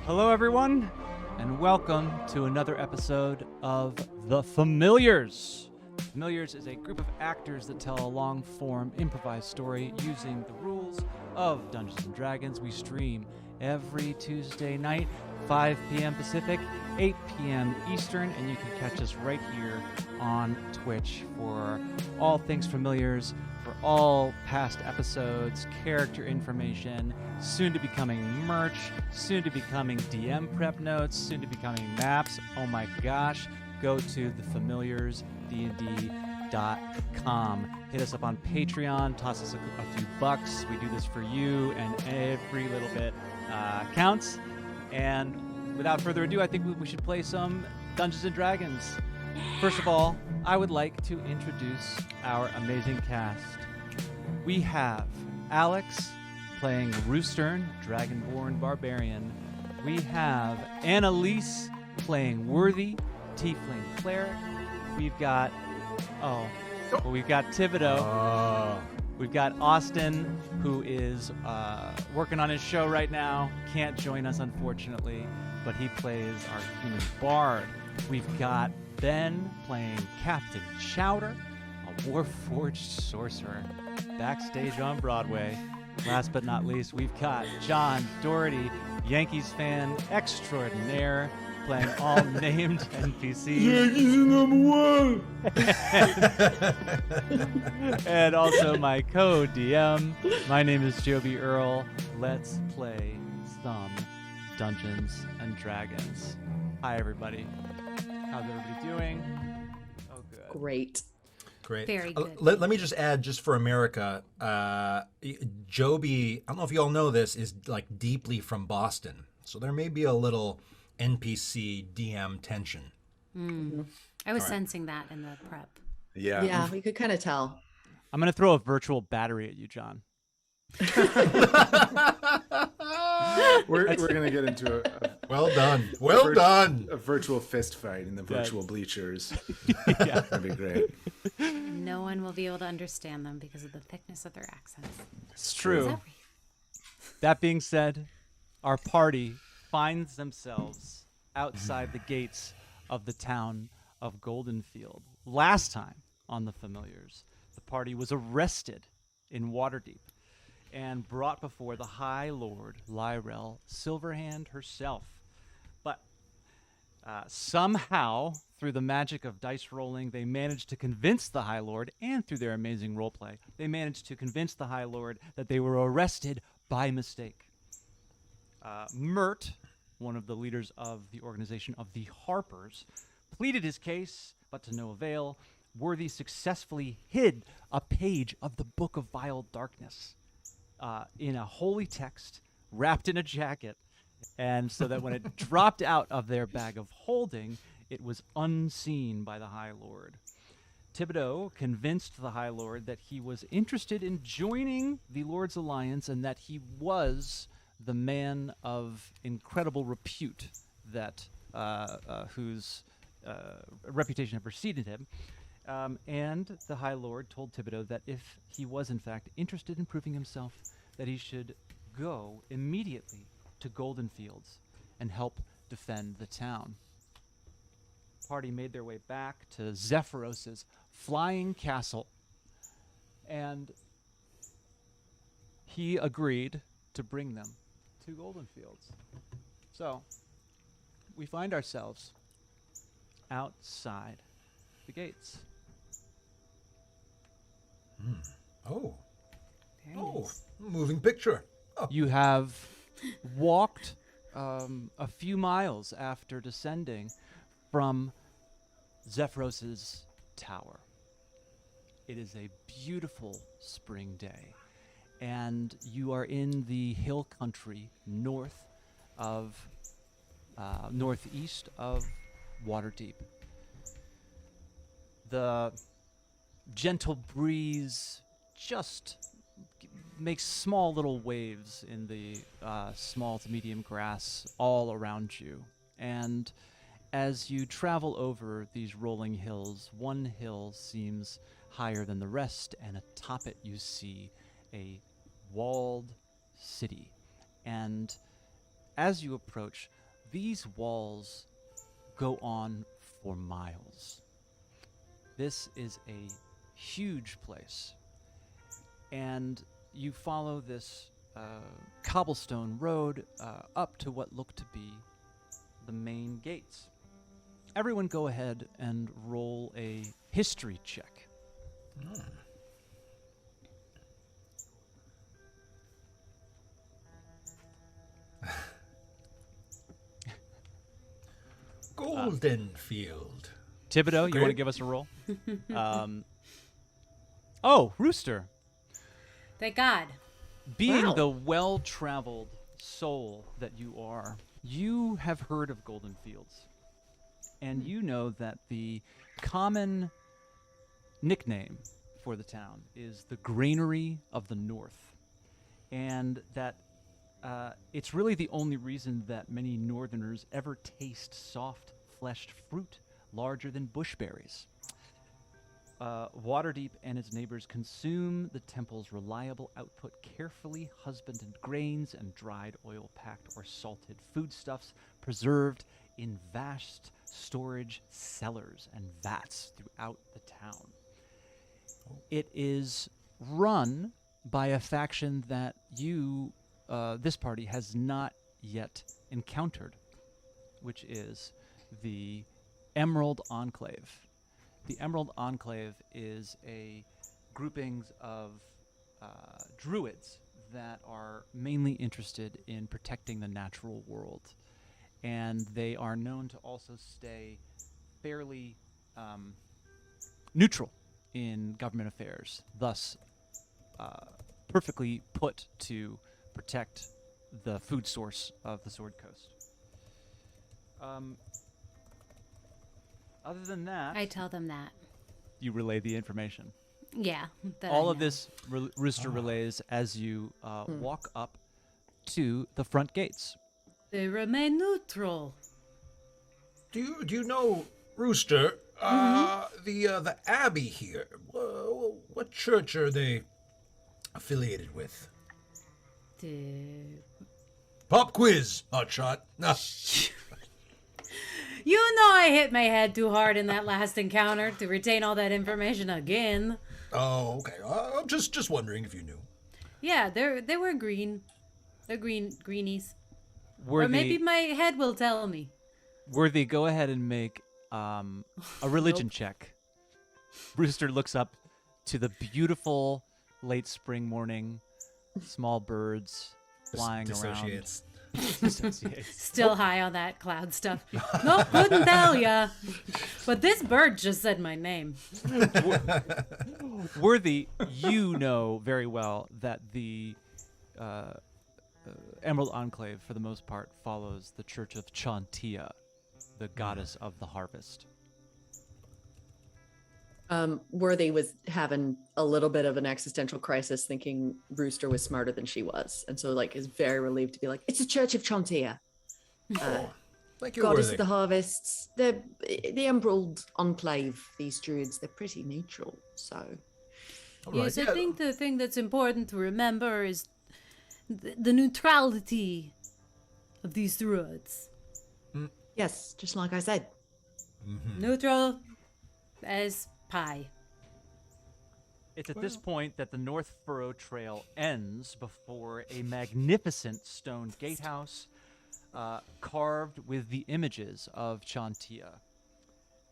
Hello, everyone, and welcome to another episode of The Familiars. Familiars is a group of actors that tell a long-form improvised story using the rules of Dungeons & Dragons. We stream every Tuesday night, 5 p.m. Pacific, 8 p.m. Eastern, and you can catch us right here on Twitch for all things Familiars, for all past episodes, character information, soon to be coming merch, soon to be coming DM prep notes, soon to be coming maps. Oh my gosh, go to thefamiliarsdnd.com. Hit us up on Patreon, toss us a few bucks. We do this for you, and every little bit counts. And without further ado, I think we should play some Dungeons & Dragons. First of all, I would like to introduce our amazing cast. We have Alex playing Rooster, Dragonborn Barbarian. We have Annalise playing Worthy, Tiefling Cleric. We've got Thibodeau. We've got Austin, who is working on his show right now. Can't join us, unfortunately, but he plays our human bard. We've got Ben playing Captain Chowder, a Warforged sorcerer, backstage on Broadway. Last but not least, we've got John Doherty, Yankees fan extraordinaire, playing all named NPCs. Yankees are number one! And also my co-DM. My name is Joby Earl. Let's play some Dungeons and Dragons. Hi, everybody. How's everybody doing? Oh, good. Great. Very good. Let me just add, just for America, Joby, I don't know if you all know this, is like deeply from Boston. So there may be a little NPC DM tension. I was sensing that in the prep. Yeah, we could kind of tell. I'm going to throw a virtual battery at you, John. We're going to get into a virtual fist fight in the virtual bleachers. Yeah. That'd be great. No one will be able to understand them because of the thickness of their accents. It's true. That being said, our party finds themselves outside the gates of the town of Goldenfield. Last time on The Familiars, the party was arrested in Waterdeep and brought before the High Lord Lyrel Silverhand herself. But somehow, through the magic of dice rolling, they managed to convince the High Lord, and through their amazing roleplay, they managed to convince the High Lord that they were arrested by mistake. Mert, one of the leaders of the organization of the Harpers, pleaded his case, but to no avail. Worthy successfully hid a page of the Book of Vile Darkness in a holy text, wrapped in a jacket, and so that when it dropped out of their bag of holding, it was unseen by the High Lord. Thibodeau convinced the High Lord that he was interested in joining the Lord's Alliance and that he was the man of incredible repute that whose reputation had preceded him. And the High Lord told Thibodeau that if he was in fact interested in proving himself, that he should go immediately to Goldenfields and help defend the town. The party made their way back to Zephyros's flying castle, and he agreed to bring them to Goldenfields. So we find ourselves outside the gates. Moving picture. You have walked a few miles after descending from Zephyros's tower. It is a beautiful spring day, and you are in the hill country northeast of Waterdeep. The gentle breeze just makes small little waves in the small to medium grass all around you. And as you travel over these rolling hills, one hill seems higher than the rest, and atop it you see a walled city. And as you approach, these walls go on for miles. This is a huge place, and you follow this cobblestone road up to what look to be the main gates. Everyone go ahead and roll a history check. Goldenfield. Thibodeau, you want to give us a roll? Oh, Rooster. Thank God. Being Wow. the well-traveled soul that you are, you have heard of Goldenfields. And you know that the common nickname for the town is the Granary of the North. And that it's really the only reason that many northerners ever taste soft-fleshed fruit larger than bushberries. Waterdeep and its neighbors consume the temple's reliable output, carefully husbanded grains and dried oil-packed or salted foodstuffs preserved in vast storage cellars and vats throughout the town. It is run by a faction that this party has not yet encountered, which is the Emerald Enclave. The Emerald Enclave is a groupings of druids that are mainly interested in protecting the natural world. And they are known to also stay fairly neutral in government affairs, thus perfectly put to protect the food source of the Sword Coast. Other than that, I tell them that. you relay the information. Yeah. that All I of know. this Rooster relays as you walk up to the front gates. They remain neutral. Do you know, Rooster? The Abbey here. What church are they affiliated with? The- Pop quiz, hotshot. You know I hit my head too hard in that last encounter to retain all that information again. Oh, okay. I'm just wondering if you knew. Yeah, they were green. They're greenies. Worthy, Or maybe my head will tell me. Worthy, go ahead and make a religion check. Rooster looks up to the beautiful late spring morning, small birds flying Dissociates. around. Dissociates. Still high on that cloud stuff. Nope, couldn't tell ya. But this bird just said my name. Worthy, you know very well that the Emerald Enclave, for the most part, follows the Church of Chantia, the goddess of the harvest. Worthy was having a little bit of an existential crisis, thinking Rooster was smarter than she was, and so is very relieved to be like, "It's the Church of Chantia, Thank you, goddess Worthy. of the harvests. The Emerald Enclave. These druids, they're pretty neutral, so." All right, Yes, I yeah. think the thing that's important to remember is the neutrality of these druids. Yes, just like I said. Neutral as pie. It's at this point that the North Furrow Trail ends before a magnificent stone gatehouse carved with the images of Chantia.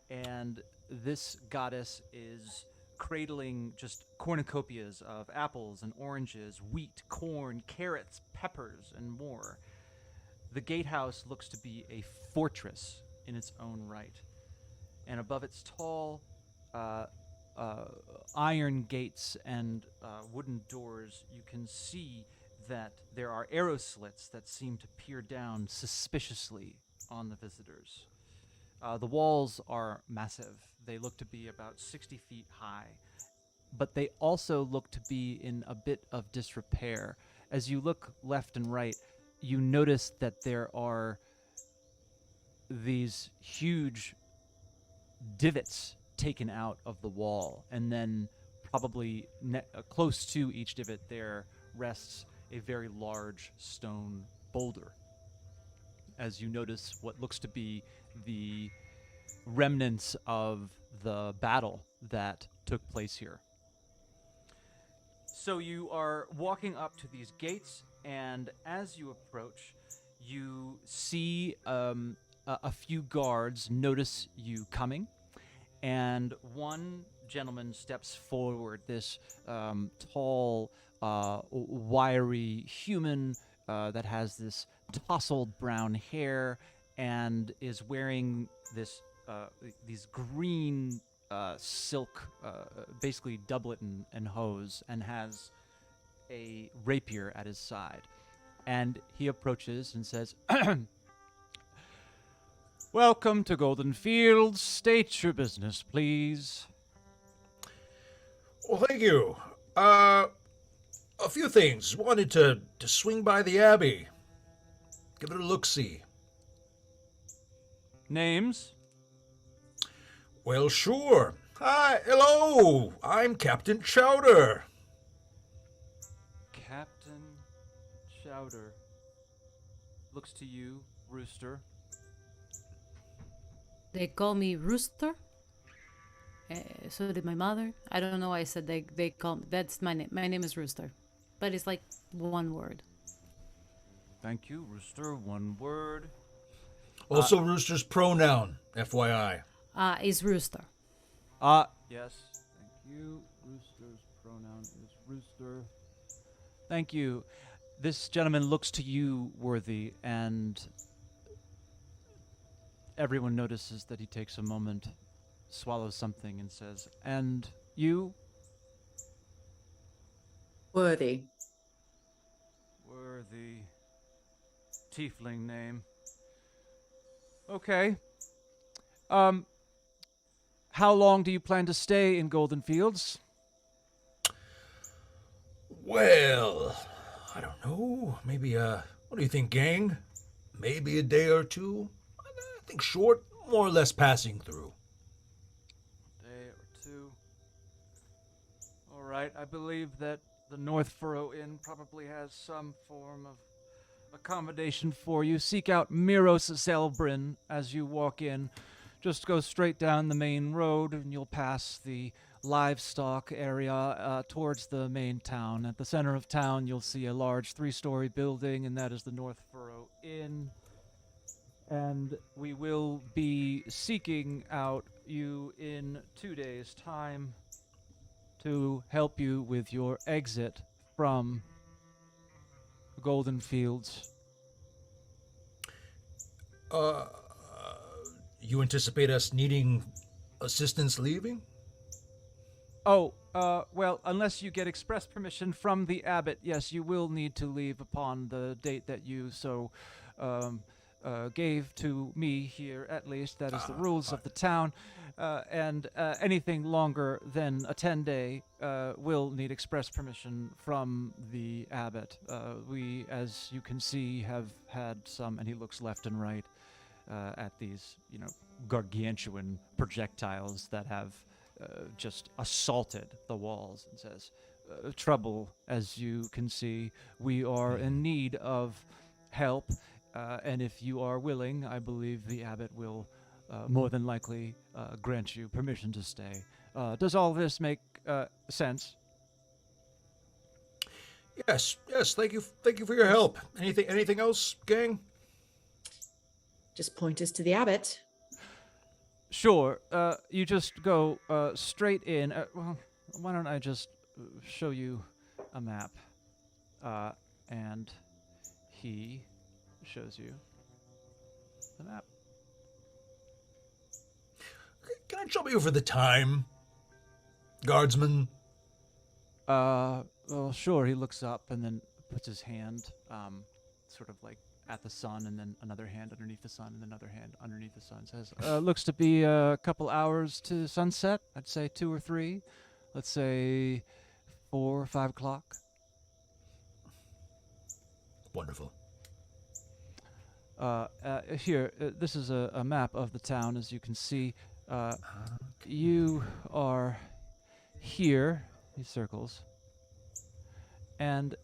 And this goddess is cradling just cornucopias of apples and oranges, wheat, corn, carrots, peppers, and more. The gatehouse looks to be a fortress in its own right. And above its tall iron gates and wooden doors, you can see that there are arrow slits that seem to peer down suspiciously on the visitors. The walls are massive. They look to be about 60 feet high, but they also look to be in a bit of disrepair. As you look left and right, you notice that there are these huge divots taken out of the wall, and then probably close to each divot there rests a very large stone boulder. as you notice what looks to be the remnants of the battle that took place here. So you are walking up to these gates, and as you approach, you see a few guards notice you coming, and one gentleman steps forward, this tall, wiry human that has this tousled brown hair and is wearing this these green silk, basically doublet and hose, and has a rapier at his side. And he approaches and says, "Welcome to Goldenfields. State your business, please." Well, thank you. A few things. Wanted to swing by the Abbey. Give it a look-see. Names? Well, sure. Hi, hello. I'm Captain Chowder. Captain Chowder. Looks to you, Rooster. They call me Rooster. So did my mother. I don't know why I said they call me. That's my name. My name is Rooster. But it's like one word. Thank you, Rooster. One word. Also, Rooster's pronoun, FYI. Is Rooster. Yes. Thank you. Rooster's pronoun is Rooster. Thank you. This gentleman looks to you, Worthy, and everyone notices that he takes a moment, swallows something, and says, "And you?" Worthy. Worthy. Tiefling name. Okay. How long do you plan to stay in Goldenfields? Well, I don't know. Maybe, what do you think, gang? Maybe a day or two? I think short, more or less passing through. Day or two. All right. I believe that the North Furrow Inn probably has some form of accommodation for you. Seek out Miros Zelbrin as you walk in. Just go straight down the main road, and you'll pass the livestock area towards the main town. At the center of town, you'll see a large 3-story building, and that is the North Furrow Inn. And we will be seeking out you in 2 days' time to help you with your exit from Goldenfields. You anticipate us needing assistance leaving? Oh, well, unless you get express permission from the abbot, yes, you will need to leave upon the date that you so gave to me here, at least. That is the rules of the town. And anything longer than a 10-day will need express permission from the abbot. We, as you can see, have had some, and he looks left and right at these, gargantuan projectiles that have just assaulted the walls, and says, trouble, as you can see. We are in need of help, and if you are willing, I believe the abbot will more than likely grant you permission to stay. Does all this make sense? Yes. Thank you for your help. Anything else, gang? Just point us to the abbot. Sure. You just go straight in. Well, why don't I just show you a map? And he shows you the map. Can I trouble you for the time, guardsman? Well, sure. He looks up and then puts his hand, sort of like at the sun, and then another hand underneath the sun, and another hand underneath the sun. Says, looks to be a couple hours to sunset. I'd say 2 or 3. Let's say 4 or 5 o'clock. Wonderful. Here, this is a map of the town, as you can see. You are here, he circles, and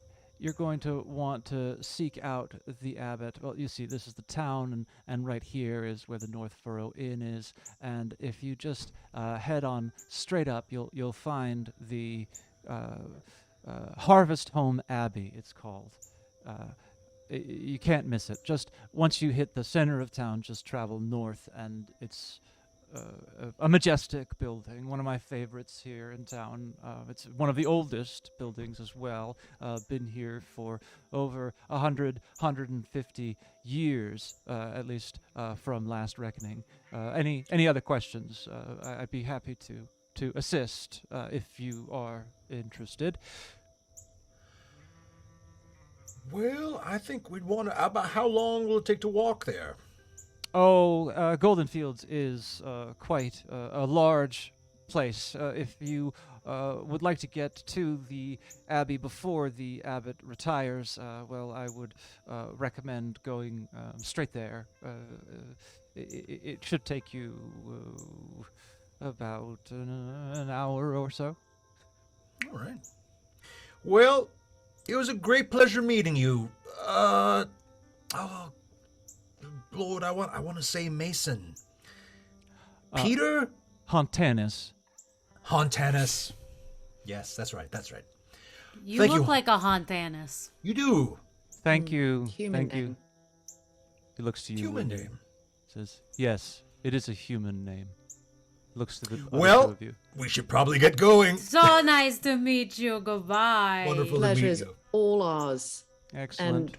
you're going to want to seek out the abbot. Well, you see, this is the town, and right here is where the North Furrow Inn is. And if you just head on straight up, you'll find the Harvest Home Abbey, it's called. You can't miss it. Just once you hit the center of town, just travel north, and it's a majestic building, one of my favorites here in town. It's one of the oldest buildings as well. Been here for over 150 years, at least from last reckoning. Any other questions? I'd be happy to assist if you are interested. Well, I think we'd want to. About how long will it take to walk there? Oh, Goldenfields is quite a large place. If you would like to get to the Abbey before the abbot retires, well, I would recommend going straight there. It should take you about an hour or so. All right. Well, it was a great pleasure meeting you. Lord, I want to say Mason. Peter? Hontanus. Hontanus. Yes, that's right. You Thank look you. like a Hontanus. You do. Thank you. Human Thank name. you. He looks to you. Human Wendy. name. Says, yes, it is a human name. Looks to the other two Well, of you. we should probably get going. So nice to meet you. Goodbye. Wonderful to Pleasure meet is you. all ours. Excellent. And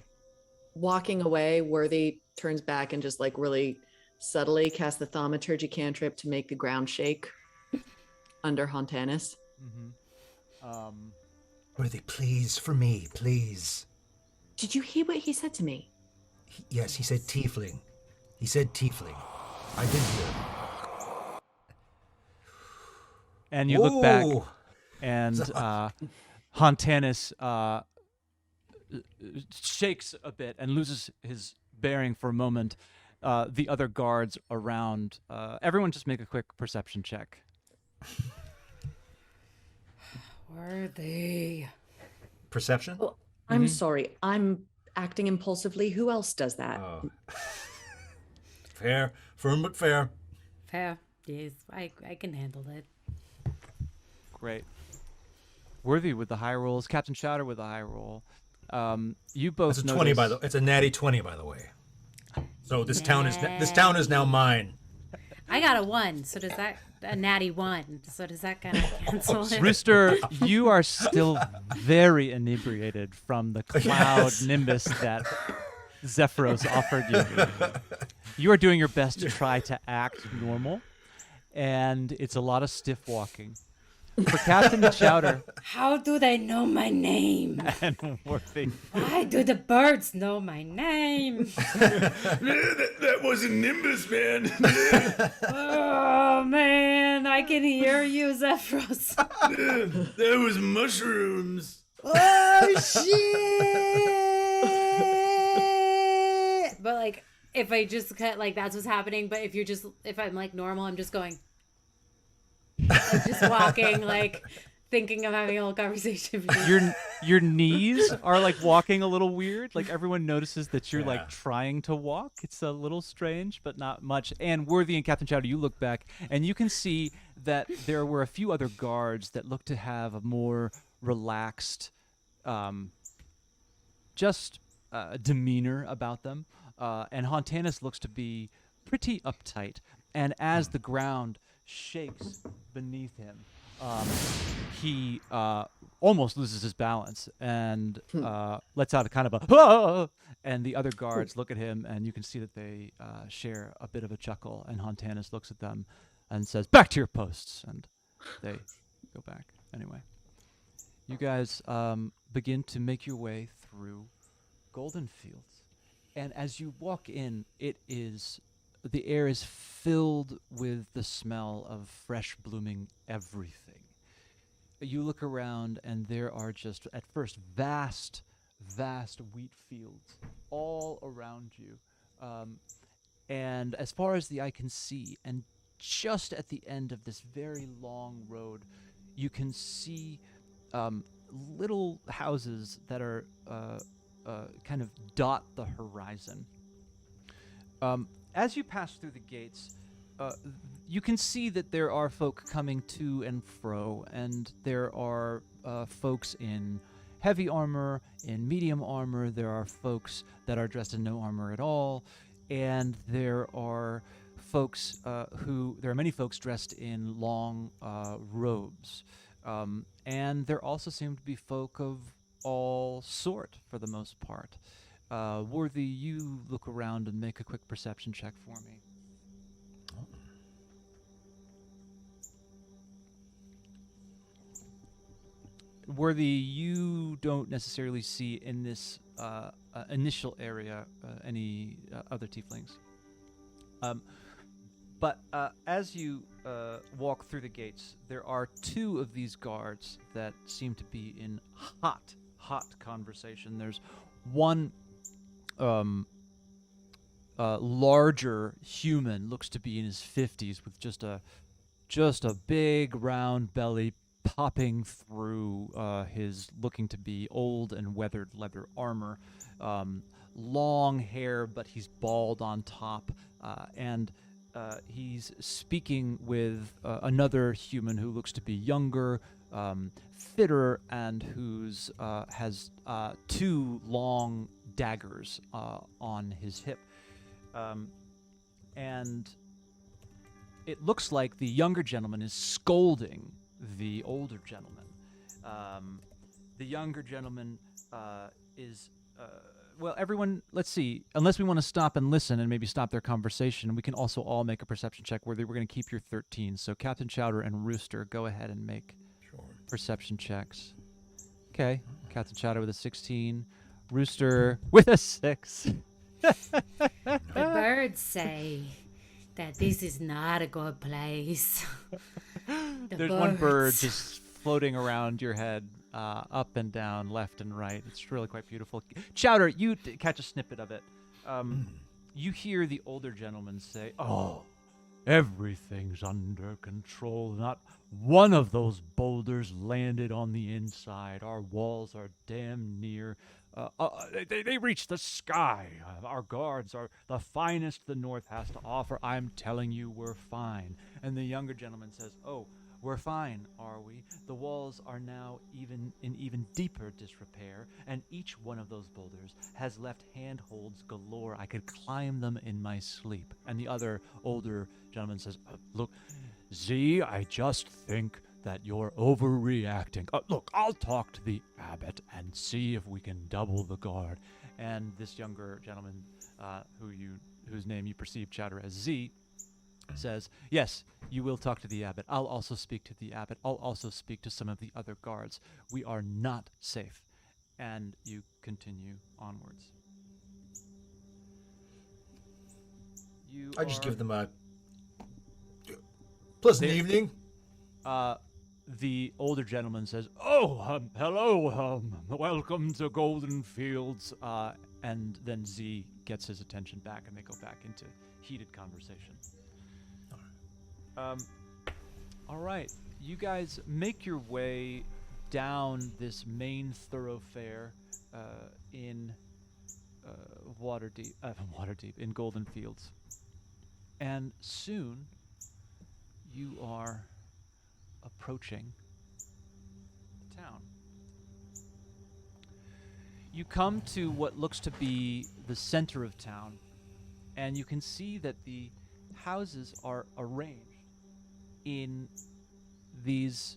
walking away, Worthy turns back and just like really subtly casts the thaumaturgy cantrip to make the ground shake under Hontanus. Worthy, please, for me, please. Did you hear what he said to me? Yes, he said tiefling. He said tiefling. I did hear. And you look back, Whoa. and Hontanus shakes a bit and loses his bearing for a moment. The other guards around, everyone just make a quick perception check. Worthy. Perception? Oh, I'm sorry. I'm acting impulsively. Who else does that? Oh. Fair. Firm but fair. Fair. Yes, I can handle it. Great. Worthy with the high rolls, Captain Chowder with the high roll. You both It's a notice, 20 by the. It's a natty 20 by the way. So this town is now mine. I got a 1, so does that a natty 1? So does that kind of cancel it? Rooster, you are still very inebriated from the cloud nimbus that Zephyros offered you. You are doing your best to try to act normal, and it's a lot of stiff walking. For Captain Chowder How do they know my name? and Worthy, Why do the birds know my name? That wasn't Nimbus, man. Oh man, I can hear you, Zephyros. That was mushrooms. Oh shit! But like, if I just cut, like that's what's happening. But if I'm like normal, I'm just going, like, just walking, like thinking I'm having a little conversation. your knees are like walking a little weird. Like everyone notices that you're like trying to walk. It's a little strange, but not much. And Worthy and Captain Chowder, you look back and you can see that there were a few other guards that looked to have a more relaxed, demeanor about them. And Hontanus looks to be pretty uptight. And as the ground shakes beneath him, he almost loses his balance and lets out a kind of a "Ah!" And the other guards look at him, and you can see that they share a bit of a chuckle. And Hontanus looks at them and says, "Back to your posts," and they go back. Anyway, you guys begin to make your way through Goldenfields, and as you walk in, the air is filled with the smell of fresh blooming everything. You look around and there are just, at first, vast wheat fields all around you. And as far as the eye can see, and just at the end of this very long road, you can see little houses that are kind of dot the horizon. As you pass through the gates, you can see that there are folk coming to and fro, and there are folks in heavy armor, in medium armor. There are folks that are dressed in no armor at all, and there are many folks dressed in long robes. And there also seem to be folk of all sort, for the most part. Worthy, you look around and make a quick perception check for me. Worthy, you don't necessarily see in this initial area any other tieflings. But as you walk through the gates, there are two of these guards that seem to be in hot conversation. There's one larger human, looks to be in his 50s, with just a big round belly popping through his looking to be old and weathered leather armor. Long hair, but he's bald on top, and he's speaking with another human who looks to be younger, fitter, and who's has two long daggers on his hip. And it looks like the younger gentleman is scolding the older gentleman. The younger gentleman is... well, everyone, let's see. Unless we want to stop and listen and maybe stop their conversation, we can also all make a perception check where we're going to keep your 13. So Captain Chowder and Rooster, go ahead and make perception checks. Okay. Captain Chowder with a 16. Rooster with a 6. The birds say that this is not a good place. There's one bird just floating around your head, up and down, left and right. It's really quite beautiful. Chowder, you catch a snippet of it. You hear the older gentleman say, "Oh, everything's under control. Not one of those boulders landed on the inside. Our walls are damn near. They reach the sky. Our guards are the finest the North has to offer. I'm telling you, we're fine." And the younger gentleman says, "Oh, we're fine, are we? The walls are now in even deeper disrepair, and each one of those boulders has left handholds galore. I could climb them in my sleep." And the other older gentleman says, "Look, Z, I just think that you're overreacting. Look, I'll talk to the abbot and see if we can double the guard." And this younger gentleman, whose name you perceive, Chowder, as Z, says, "Yes, you will talk to the abbot. I'll also speak to the abbot. I'll also speak to some of the other guards. We are not safe." And you continue onwards. I just give them a pleasant evening. The older gentleman says, "Oh, hello, welcome to Goldenfields." And then Z gets his attention back, and they go back into heated conversation. All right, you guys make your way down this main thoroughfare in Waterdeep, in Goldenfields, and soon you are approaching the town. You come to what looks to be the center of town, and you can see that the houses are arranged in these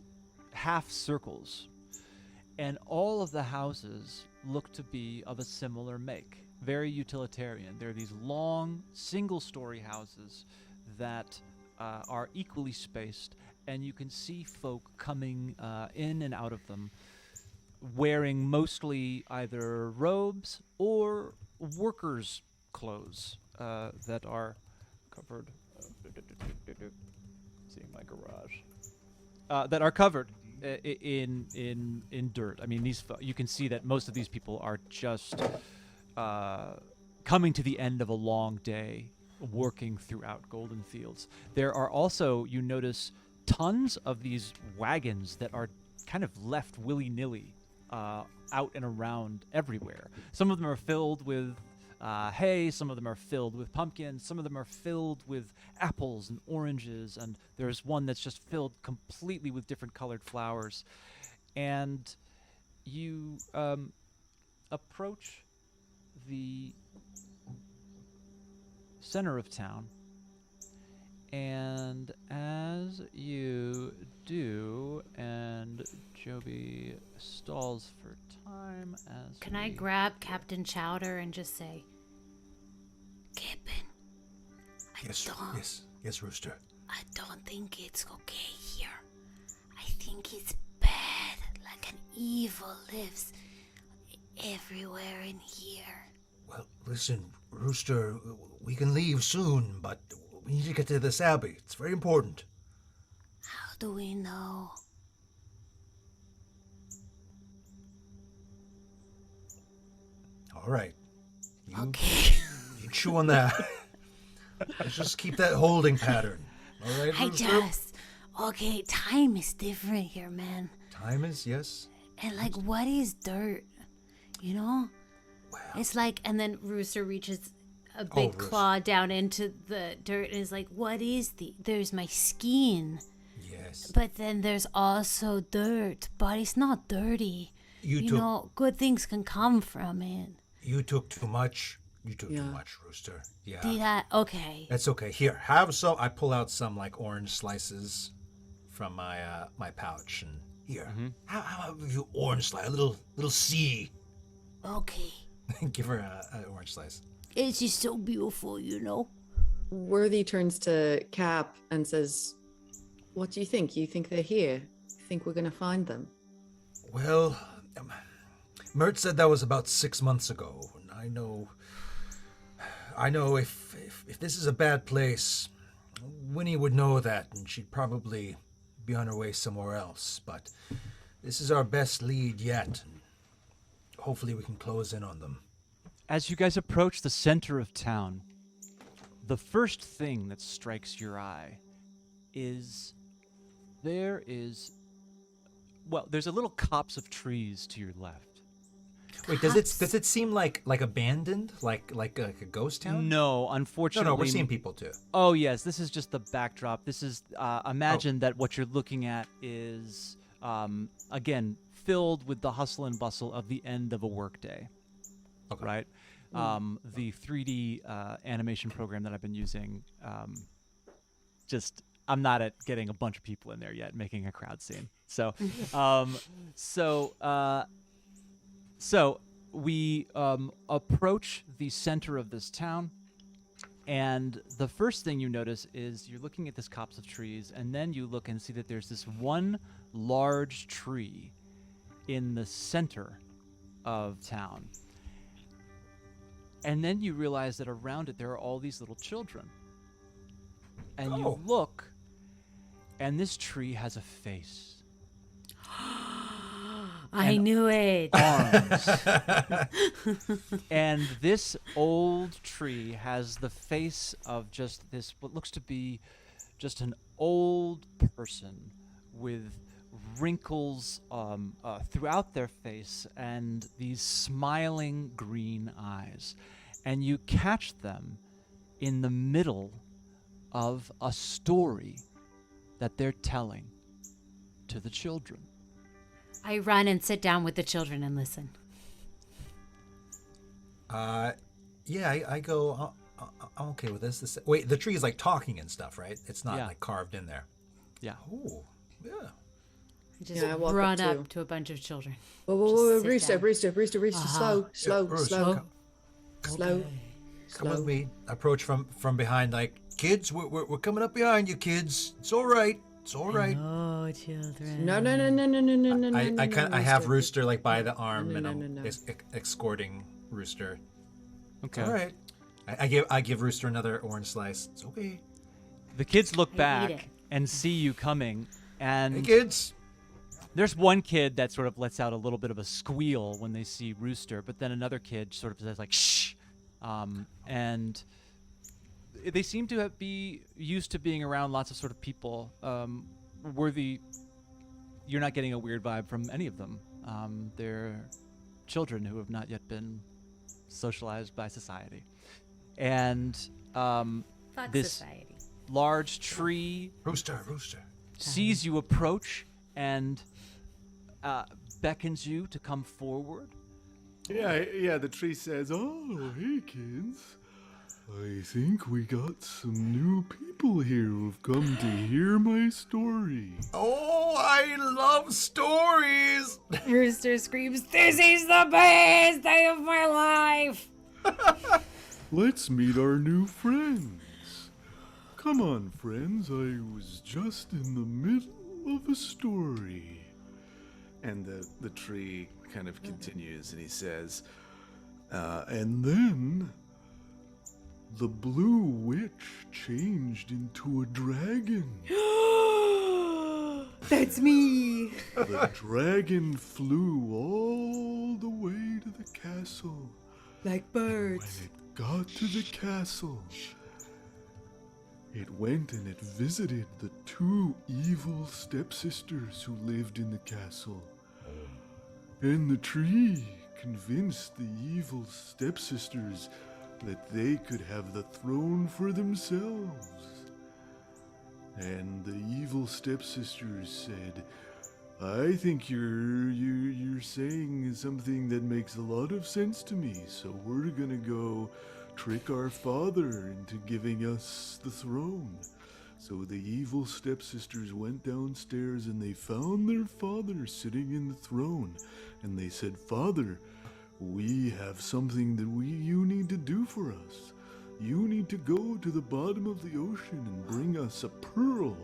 half circles, and all of the houses look to be of a similar make, very utilitarian. There are these long single-story houses that are equally spaced, and you can see folk coming in and out of them wearing mostly either robes or workers' clothes that are covered. Seeing my garage. That are covered in dirt. I mean, you can see that most of these people are just coming to the end of a long day working throughout Goldenfields. There are also, you notice, tons of these wagons that are kind of left willy-nilly out and around everywhere. Some of them are filled with hay, some of them are filled with pumpkins, some of them are filled with apples and oranges, and there's one that's just filled completely with different colored flowers. And you approach the center of town, and as you do, and Joby stalls for time as Can I grab Captain Chowder and just say, Captain, Yes, Rooster. I don't think it's okay here. I think it's bad, like an evil lives everywhere in here. Well, listen, Rooster, we can leave soon, but we need to get to this Abbey. It's very important. How do we know? All right. Okay. You chew on that. Let's just keep that holding pattern. All right, Rooster? Okay, time is different here, man. Time is, yes. And like, what is dirt? You know? Well, It's like, and then Rooster reaches a big claw down into the dirt and is like, what is there's my skin. yes. But then there's also dirt, but it's not dirty. You know, good things can come from it. You took too much. You took too much, Rooster. Yeah. Did I? Okay. That's okay. Here, have some. I pull out some like orange slices from my my pouch, and here, how about you orange slice, a little C. Okay. Give her an orange slice. It's just so beautiful, you know? Worthy turns to Cap and says, "What do you think? You think they're here? Think we're gonna find them?" Well, Mert said that was about 6 months ago, and I know if this is a bad place, Winnie would know that, and she'd probably be on her way somewhere else. But this is our best lead yet. And hopefully we can close in on them. As you guys approach the center of town, the first thing that strikes your eye is there's a little copse of trees to your left. Wait, does it seem like abandoned, like a ghost town? No, unfortunately. No, we're seeing people too. Oh yes, this is just the backdrop. This is imagine that what you're looking at is again filled with the hustle and bustle of the end of a workday. Okay. Right. The 3D animation program that I've been using, I'm not at getting a bunch of people in there yet, making a crowd scene. So, so we approach the center of this town, and the first thing you notice is you're looking at this copse of trees, and then you look and see that there's this one large tree in the center of town. And then you realize that around it there are all these little children. And you look, and this tree has a face. I knew it. Arms. And this old tree has the face of just this, what looks to be just an old person with wrinkles throughout their face and these smiling green eyes. And you catch them in the middle of a story that they're telling to the children. I run and sit down with the children and listen. Yeah, I go, I'm okay with this. Wait, the tree is like talking and stuff, right? It's not like carved in there. Yeah. Oh, yeah. I just I walk run up up too. to a bunch of children. Whoa, Just sit Rooster, down. Rooster, slow, Rooster, slow. Come with me. Approach from behind, like, kids, we're coming up behind you, kids. It's all right. It's all right. Oh, children. No. I have Rooster like by the arm, No, and no, I'm no, no. escorting Rooster. Okay. It's all right. I give Rooster another orange slice. It's okay. The kids look I eat back it. and see you coming, and Hey, kids. there's one kid that sort of lets out a little bit of a squeal when they see Rooster, but then another kid sort of says like shh, and they seem to be used to being around lots of sort of people. You're not getting a weird vibe from any of them. They're children who have not yet been socialized by society. And Fuck this society. large tree Rooster. sees you approach and beckons you to come forward. Yeah, the tree says, "Oh, hey kids. I think we got some new people here who've come to hear my story." Oh, I love stories. Rooster screams, "This is the best day of my life!" Let's meet our new friends. Come on, friends. I was just in the middle of a story. And the tree kind of continues, and he says, and then the blue witch changed into a dragon. That's me. The dragon flew all the way to the castle. Like When birds. it got to the castle, it went and it visited the two evil stepsisters who lived in the castle. And the tree convinced the evil stepsisters that they could have the throne for themselves. And the evil stepsisters said, "I think you're saying something that makes a lot of sense to me, so we're gonna go trick our father into giving us the throne." So the evil stepsisters went downstairs and they found their father sitting in the throne. And they said, "Father, we have something that you need to do for us. You need to go to the bottom of the ocean and bring us a pearl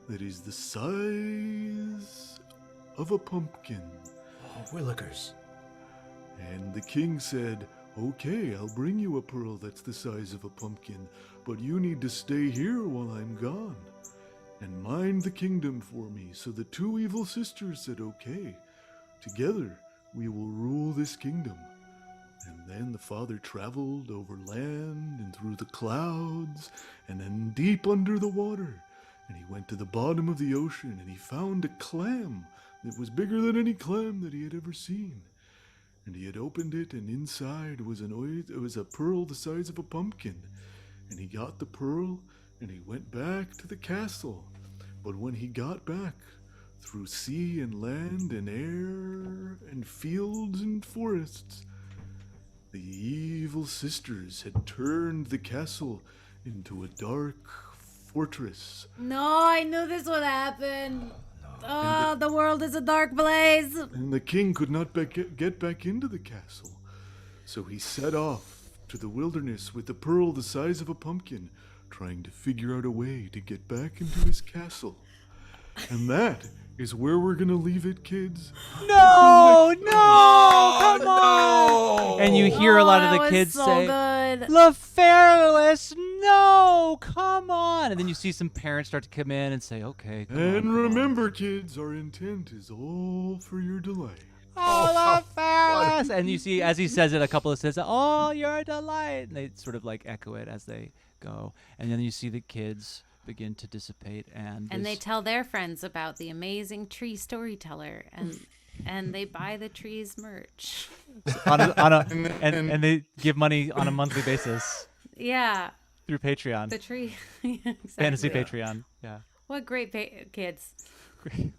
that is the size of a pumpkin." Oh, Willikers. And the king said, "Okay, I'll bring you a pearl that's the size of a pumpkin, but you need to stay here while I'm gone and mind the kingdom for me." So the two evil sisters said, "Okay, together we will rule this kingdom." And then the father traveled over land and through the clouds and then deep under the water. And he went to the bottom of the ocean and he found a clam that was bigger than any clam that he had ever seen. And he had opened it, and inside was a pearl the size of a pumpkin. And he got the pearl, and he went back to the castle. But when he got back, through sea and land and air and fields and forests, the evil sisters had turned the castle into a dark fortress. No, I knew this would happen. Oh, the world is a dark place. And the king could not get back into the castle. So he set off to the wilderness with a pearl the size of a pumpkin, trying to figure out a way to get back into his castle. And that is where we're going to leave it, kids. No, come on. And you hear a lot of the kids so say, good. "LaFairless, no, come on." And then you see some parents start to come in and say, "Okay, come on, And come on." remember, kids, our intent is all for your delight. "Oh, LaFairless." And you see, as he says it, a couple of says, "Oh, you're a delight." And they sort of like echo it as they go. And then you see the kids begin to dissipate, and they tell their friends about the amazing tree storyteller, and they buy the tree's merch. and they give money on a monthly basis Yeah, through Patreon, the tree. Exactly. fantasy Patreon. Yeah. What great kids.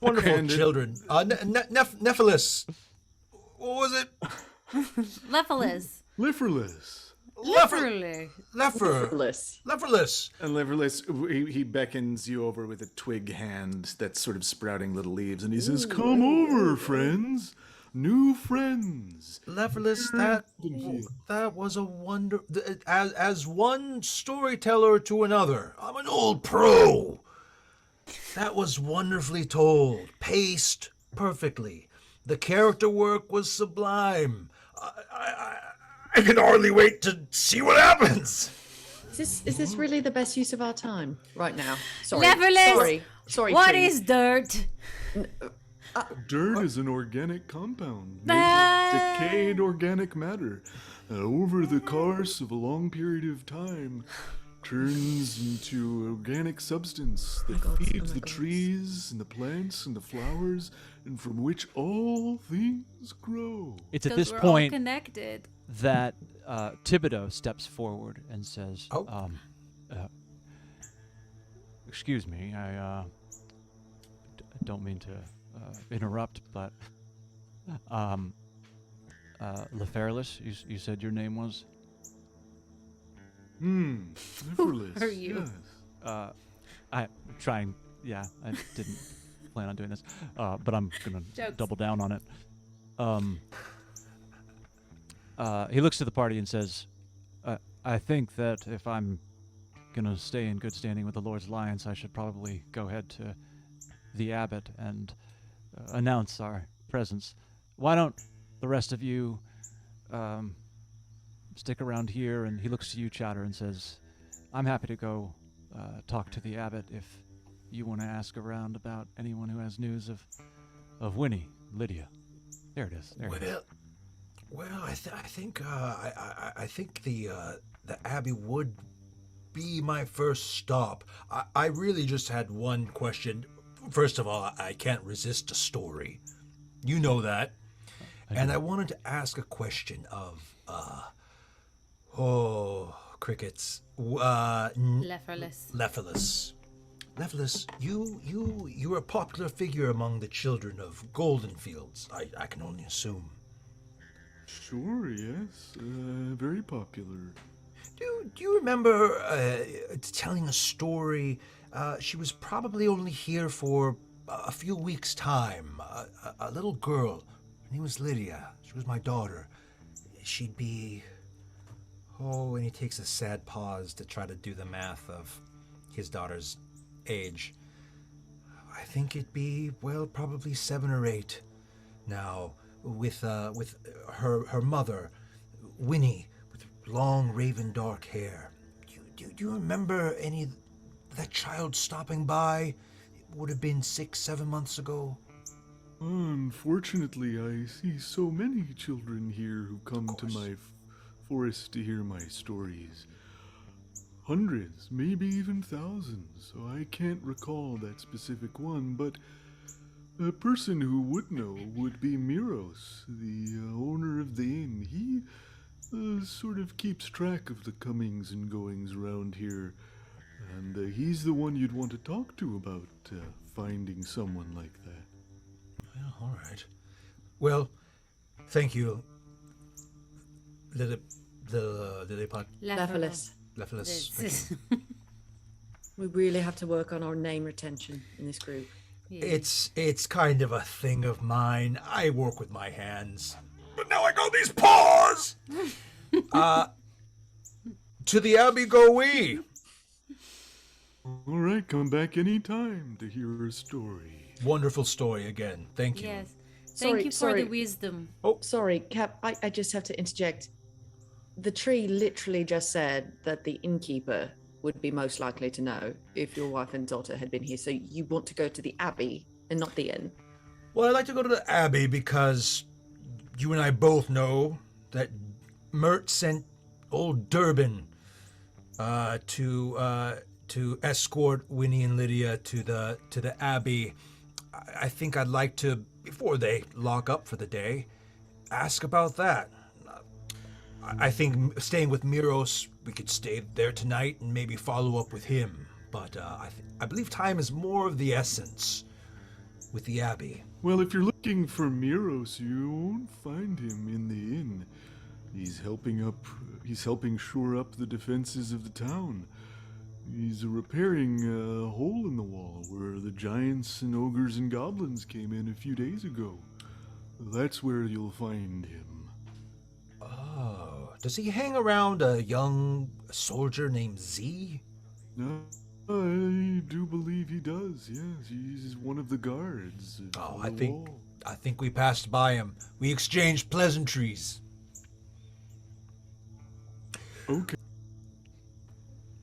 Wonderful And- children. Nephilis. What was it? Lephalis. Liferless. Literally. Leferless. And Liverless, he beckons you over with a twig hand that's sort of sprouting little leaves, and he says, "Come over, friends. New friends." Leferless, Goldenfields. that was a wonder. As one storyteller to another, I'm an old pro. That was wonderfully told, paced perfectly. The character work was sublime. I can hardly wait to see what happens. Is this really the best use of our time right now? Sorry. Levelers! Sorry. What tree. is dirt? Dirt is an organic compound, made of decayed organic matter. Over the course of a long period of time, turns into organic substance that gods, feeds oh my the gods. trees and the plants and the flowers, and from which all things grow. It's at 'Cause this we're all point connected. that Thibodeau steps forward and says, Oh. Excuse me, I don't mean to interrupt, but Lefairless, you said your name was? Nevertheless, are you? yes. I trying, yeah, I didn't plan on doing this, but I'm gonna Jokes. double down on it. He looks to the party and says, I think that if I'm gonna stay in good standing with the Lord's Alliance, I should probably go ahead to the abbot and announce our presence. Why don't the rest of you stick around here? And he looks to you, Chowder, and says, I'm happy to go talk to the abbot if you want to ask around about anyone who has news of Winnie, Lydia. There it is. There it is. Well, I think the Abbey would be my first stop. I really just had one question. First of all, I can't resist a story. You know that. And I wanted to ask a question of, crickets. Leferless. Lephalus, you're a popular figure among the children of Goldenfields, I can only assume. Sure, yes. Very popular. Do you remember telling a story? She was probably only here for a few weeks' time. A little girl. Her name was Lydia. She was my daughter. She'd be... Oh, and he takes a sad pause to try to do the math of his daughter's age. I think it'd be, well, probably 7 or 8. Now, with her mother, Winnie, with long raven dark hair. Do you remember that child stopping by? It would have been 6-7 months ago. Unfortunately, I see so many children here who come to my forest to hear my stories. Hundreds, maybe even thousands, so I can't recall that specific one, but a person who would know would be Miros, the owner of the inn. He sort of keeps track of the comings and goings around here, and he's the one you'd want to talk to about finding someone like that. Well, all right. Well, thank you, Lilliput. Lephalus. Lephalus. Thank you. We really have to work on our name retention in this group. Yeah. It's kind of a thing of mine. I work with my hands. But now I got these paws! To the Abbey go we! All right, come back any time to hear her story. Wonderful story again. Thank you. Yes. Sorry, Thank you for sorry. the wisdom. Oh, sorry, Cap. I just have to interject. The tree literally just said that the innkeeper would be most likely to know if your wife and daughter had been here. So you want to go to the Abbey and not the inn? Well, I'd like to go to the Abbey because you and I both know that Mert sent old Durbin to escort Winnie and Lydia to the Abbey. I think I'd like to, before they lock up for the day, ask about that. I think staying with Miros, we could stay there tonight and maybe follow up with him. But I believe time is more of the essence with the Abbey. Well, if you're looking for Miros, you won't find him in the inn. He's helping shore up the defenses of the town. He's repairing a hole in the wall where the giants and ogres and goblins came in a few days ago. That's where you'll find him. Oh, does he hang around a young soldier named Z? I do believe he does, yes. He's one of the guards. Oh, on I the wall. think we passed by him. We exchanged pleasantries. Okay.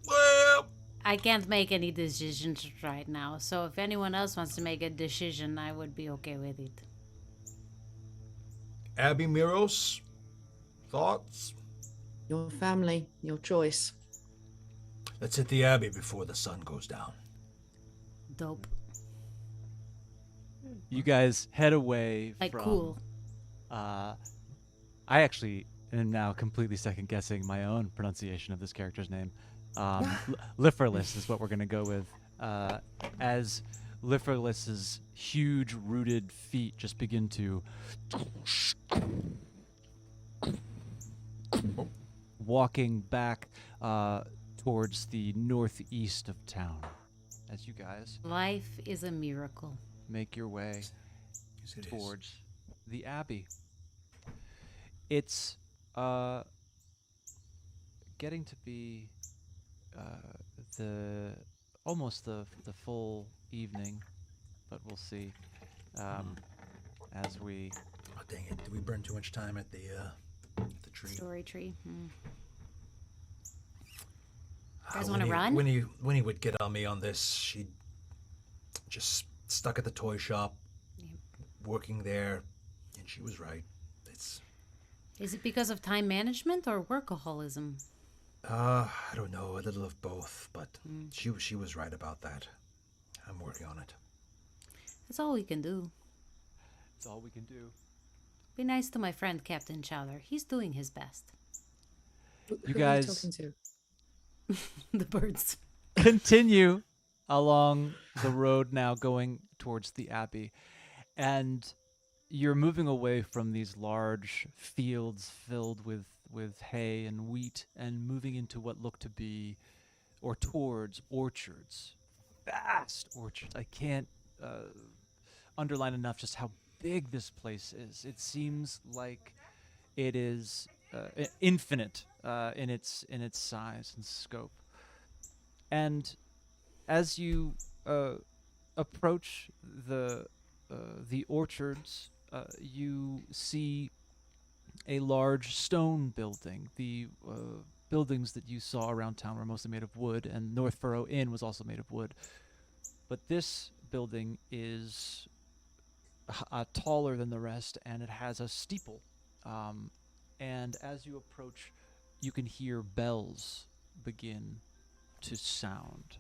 Well, I can't make any decisions right now, so if anyone else wants to make a decision, I would be okay with it. Abbey Miros, thoughts? Your family, your choice. Let's hit the Abbey before the sun goes down. Dope. You guys head away Like from... cool. I actually am now completely second guessing my own pronunciation of this character's name. Liferless is what we're going to go with. As Liferless's huge rooted feet just begin to walking back towards the northeast of town. As you guys Life is a miracle. make your way Yes, it is. towards the Abbey. It's getting to be almost the full evening, but we'll see as we. Oh, dang it. Did we burn too much time at the tree? Story tree. Ah, Guys wanna Winnie- run? Winnie would get on me on this. She'd just stuck at the toy shop, working there, and she was right. Is it because of time management or workaholism? I don't know, a little of both, but she was right about that. I'm working on it. That's all we can do. It's all we can do. Be nice to my friend Captain Chowder. He's doing his best. You Who are guys talking to? The birds. continue along the road now going towards the Abbey, and you're moving away from these large fields filled with hay and wheat and moving into what look to be or towards orchards, vast orchards. I can't underline enough just how big this place is. It seems like it is infinite in its size and scope. And as you approach the orchards, you see a large stone building. The buildings that you saw around town were mostly made of wood, and North Furrow Inn was also made of wood. But this building is taller than the rest, and it has a steeple. And as you approach, you can hear bells begin to sound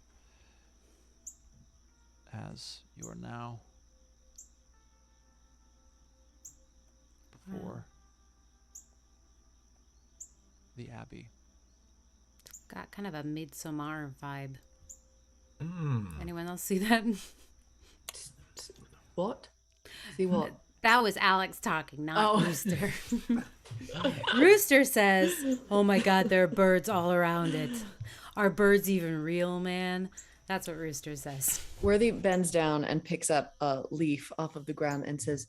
as you are now before the Abbey. Got kind of a Midsommar vibe. Mm. Anyone else see that? What? See what? That was Alex talking, not Oh. Rooster. Rooster says, "Oh my God, there are birds all around it. Are birds even real, man?" That's what Rooster says. Worthy bends down and picks up a leaf off of the ground and says,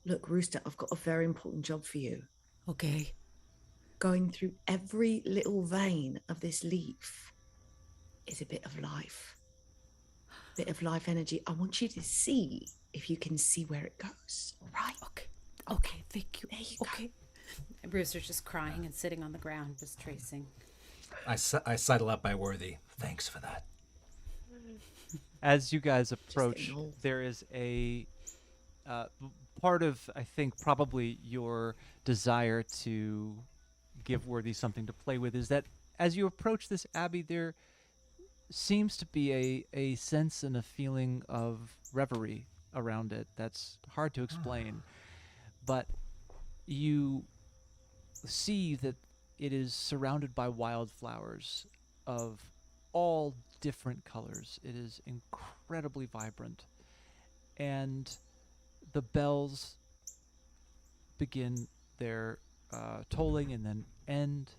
"Look, Rooster, I've got a very important job for you. Okay. Going through every little vein of this leaf is a bit of life. Bit of life energy. I want you to see if you can see where it goes. All right? Okay, thank you. There you Okay. And Rooster's just crying and sitting on the ground, just tracing. I sidle up by Worthy. Thanks for that. As you guys approach, ignore. there is a part of, I think, probably your desire to give Worthy something to play with is that as you approach this Abbey, there seems to be a sense and a feeling of reverie around it that's hard to explain. But you see that it is surrounded by wildflowers of all different colors. It is incredibly vibrant. And the bells begin their tolling and then end.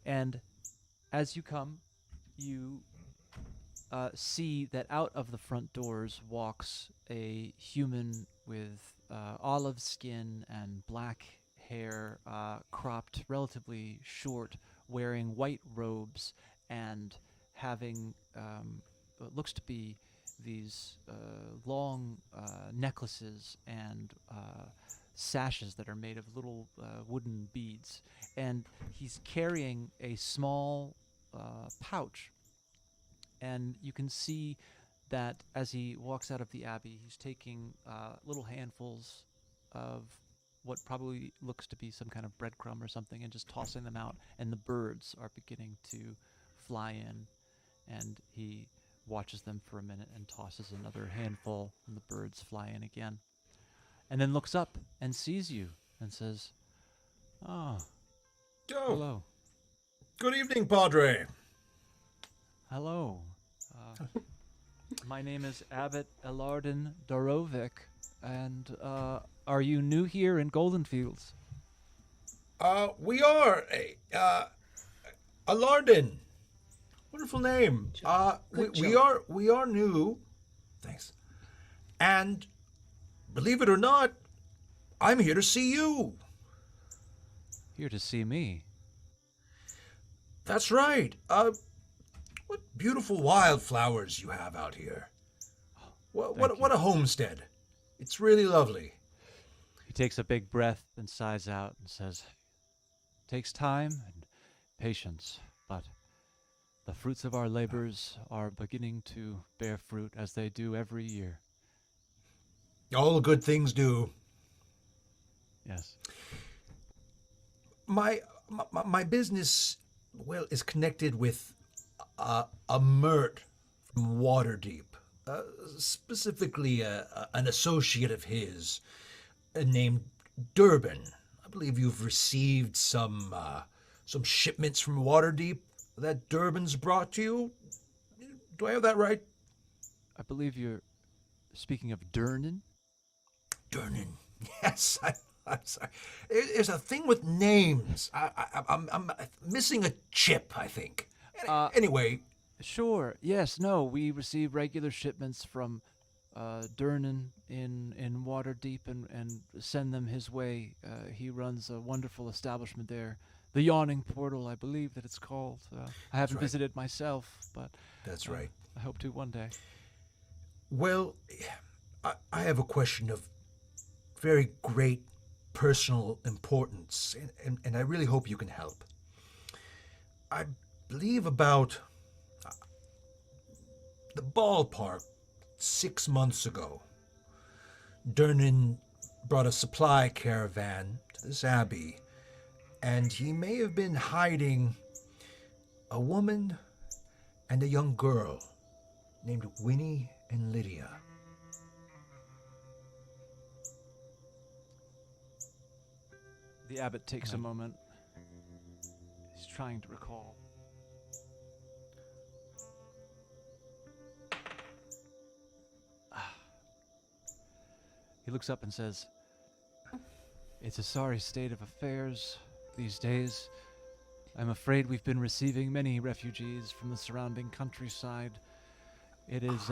And as you come, you see that out of the front doors walks a human with olive skin and black hair, cropped relatively short, wearing white robes and having what looks to be these long necklaces and sashes that are made of little wooden beads. And he's carrying a small pouch. And you can see that as he walks out of the Abbey, he's taking little handfuls of what probably looks to be some kind of breadcrumb or something and just tossing them out, and the birds are beginning to fly in, and he watches them for a minute and tosses another handful, and the birds fly in again. And then looks up and sees you and says, "Ah, Oh, hello. good evening, Padre. Hello. My name is Abbot Elardin Dorovic, and are you new here in Goldenfields?" We are Alardin. Wonderful name. Good We are new. Thanks. And believe it or not, I'm here to see you. Here to see me. That's right. What beautiful wildflowers you have out here. What a homestead. It's really lovely. He takes a big breath and sighs out and says, "Takes time and patience, but the fruits of our labors are beginning to bear fruit as they do every year." All good things do. Yes. My business, well, is connected with a Mert from Waterdeep. Specifically an associate of his named Durbin. I believe you've received some shipments from Waterdeep that Durbin's brought to you. Do I have that right? I believe you're speaking of Durnan. Durnan. Yes, I'm sorry. There's a thing with names. I'm missing a chip, I think. Anyway. Sure. Yes. No. We receive regular shipments from Durnan in Waterdeep and send them his way. He runs a wonderful establishment there, the Yawning Portal, I believe that it's called. I haven't right. visited myself, but That's right. I hope to one day. Well, I have a question of very great personal importance, and I really hope you can help. I believe about the ballpark 6 months ago, Durnan brought a supply caravan to this abbey, and he may have been hiding a woman and a young girl named Winnie and Lydia. The abbot takes a moment. He's trying to recall. He looks up and says, "It's a sorry state of affairs these days. I'm afraid we've been receiving many refugees from the surrounding countryside. It is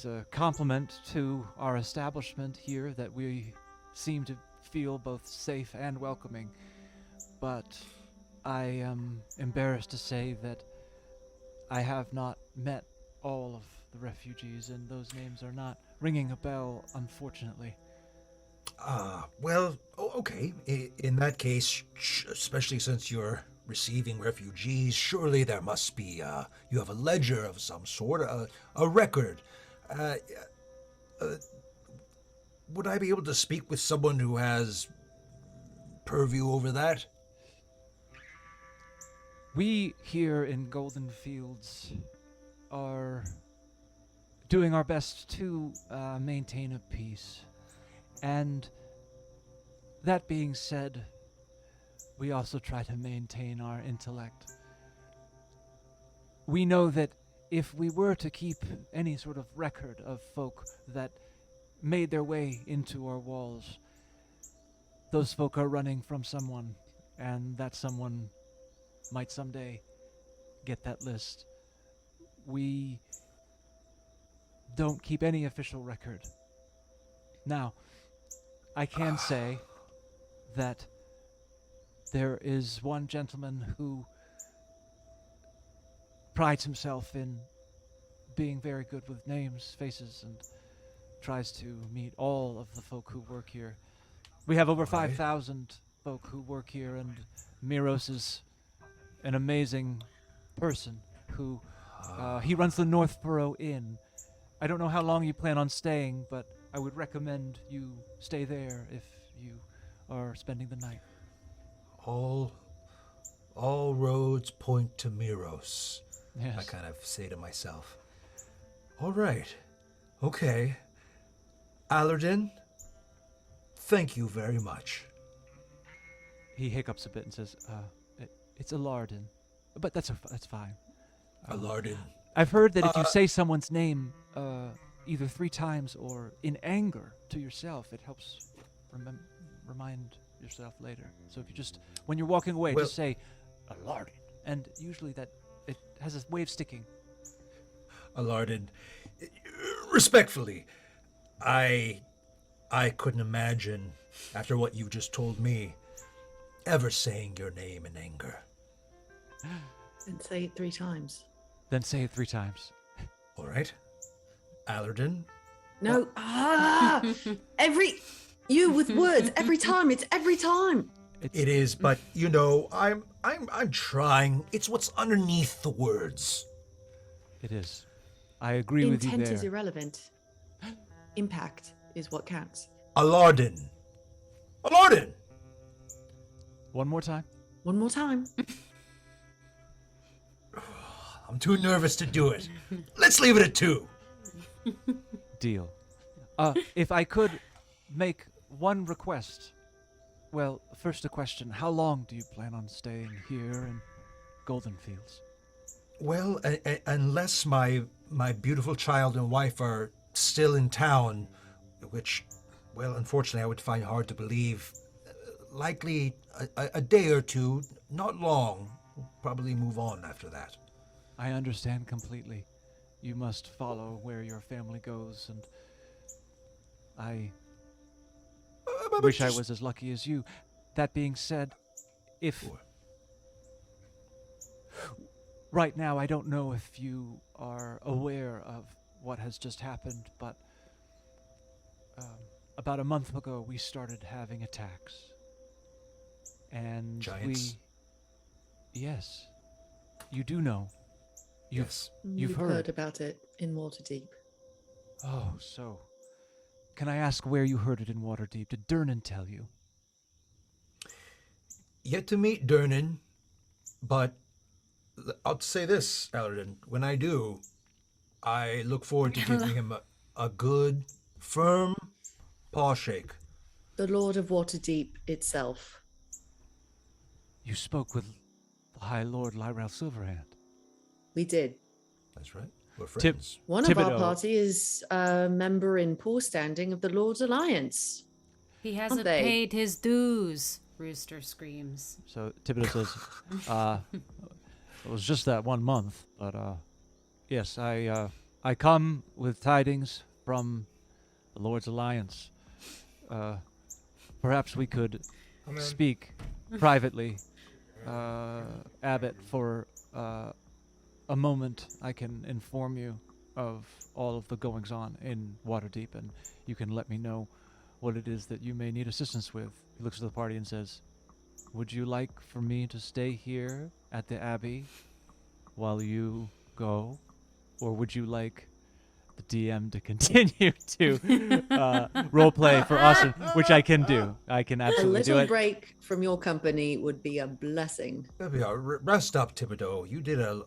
a compliment to our establishment here that we seem to feel both safe and welcoming, but I am embarrassed to say that I have not met all of the refugees, and those names are not ringing a bell, unfortunately." Well, okay. In that case, especially since you're receiving refugees, surely there must be, you have a ledger of some sort, a record. Would I be able to speak with someone who has purview over that? We here in Goldenfields are doing our best to maintain a peace. And that being said, we also try to maintain our intellect. We know that if we were to keep any sort of record of folk that made their way into our walls, those folk are running from someone, and that someone might someday get that list. We don't keep any official record. Now, I can say that there is one gentleman who prides himself in being very good with names, faces, and tries to meet all of the folk who work here. We have over 5,000 folk who work here, and Miros is an amazing person who he runs the North Furrow Inn. I don't know how long you plan on staying, but I would recommend you stay there if you are spending the night. All All roads point to Miros. Yes. I kind of say to myself. All right. Okay. Alardin, thank you very much. He hiccups a bit and says, it's Alardin. But that's fine. Alardin. I've heard that if you say someone's name either 3 times or in anger to yourself, it helps remind yourself later. So if you just, when you're walking away, just say, Alardin. And usually that it has a way of sticking. Alardin, respectfully, I couldn't imagine, after what you just told me, ever saying your name in anger. And say it 3 times. Then say it 3 times. All right. Alardin. No. You with words every time. It's every time. It is, but you know, I'm trying. It's what's underneath the words. It is. I agree with you there. Intent is irrelevant. Impact is what counts. Alardin. Alardin. One more time. One more time. I'm too nervous to do it. Let's leave it at 2. Deal. If I could make one request. Well, first a question. How long do you plan on staying here in Goldenfields? Well, unless my beautiful child and wife are still in town, which, well, unfortunately I would find hard to believe, likely a day or 2, not long. We'll probably move on after that. I understand completely. You must follow where your family goes, and I wish I was as lucky as you. That being said, if... Right now, I don't know if you are aware of what has just happened, but about a month ago, we started having attacks. And Giants? Yes. You do know. Yes. You've heard about it in Waterdeep. Oh, so... Can I ask where you heard it in Waterdeep? Did Durnan tell you? Yet to meet Durnan, but I'll say this, Alardin. When I do, I look forward to giving him a good, firm paw shake. The Lord of Waterdeep itself. You spoke with the High Lord Lyral Silverhand. We did. That's right. We're friends. One of our Thibodeau. party is a member in poor standing of the Lord's Alliance. He hasn't they? paid his dues, Rooster screams. So Thibodeau says, it was just that 1 month, but yes, I come with tidings from the Lord's Alliance. Perhaps we could speak privately, Abbot, for a moment. I can inform you of all of the goings-on in Waterdeep, and you can let me know what it is that you may need assistance with. He looks at the party and says, would you like for me to stay here at the Abbey while you go? Or would you like the DM to continue to roleplay for us, which I can do. I can A absolutely do little it. break from your company would be a blessing. Rest up, Thibodeau. You did a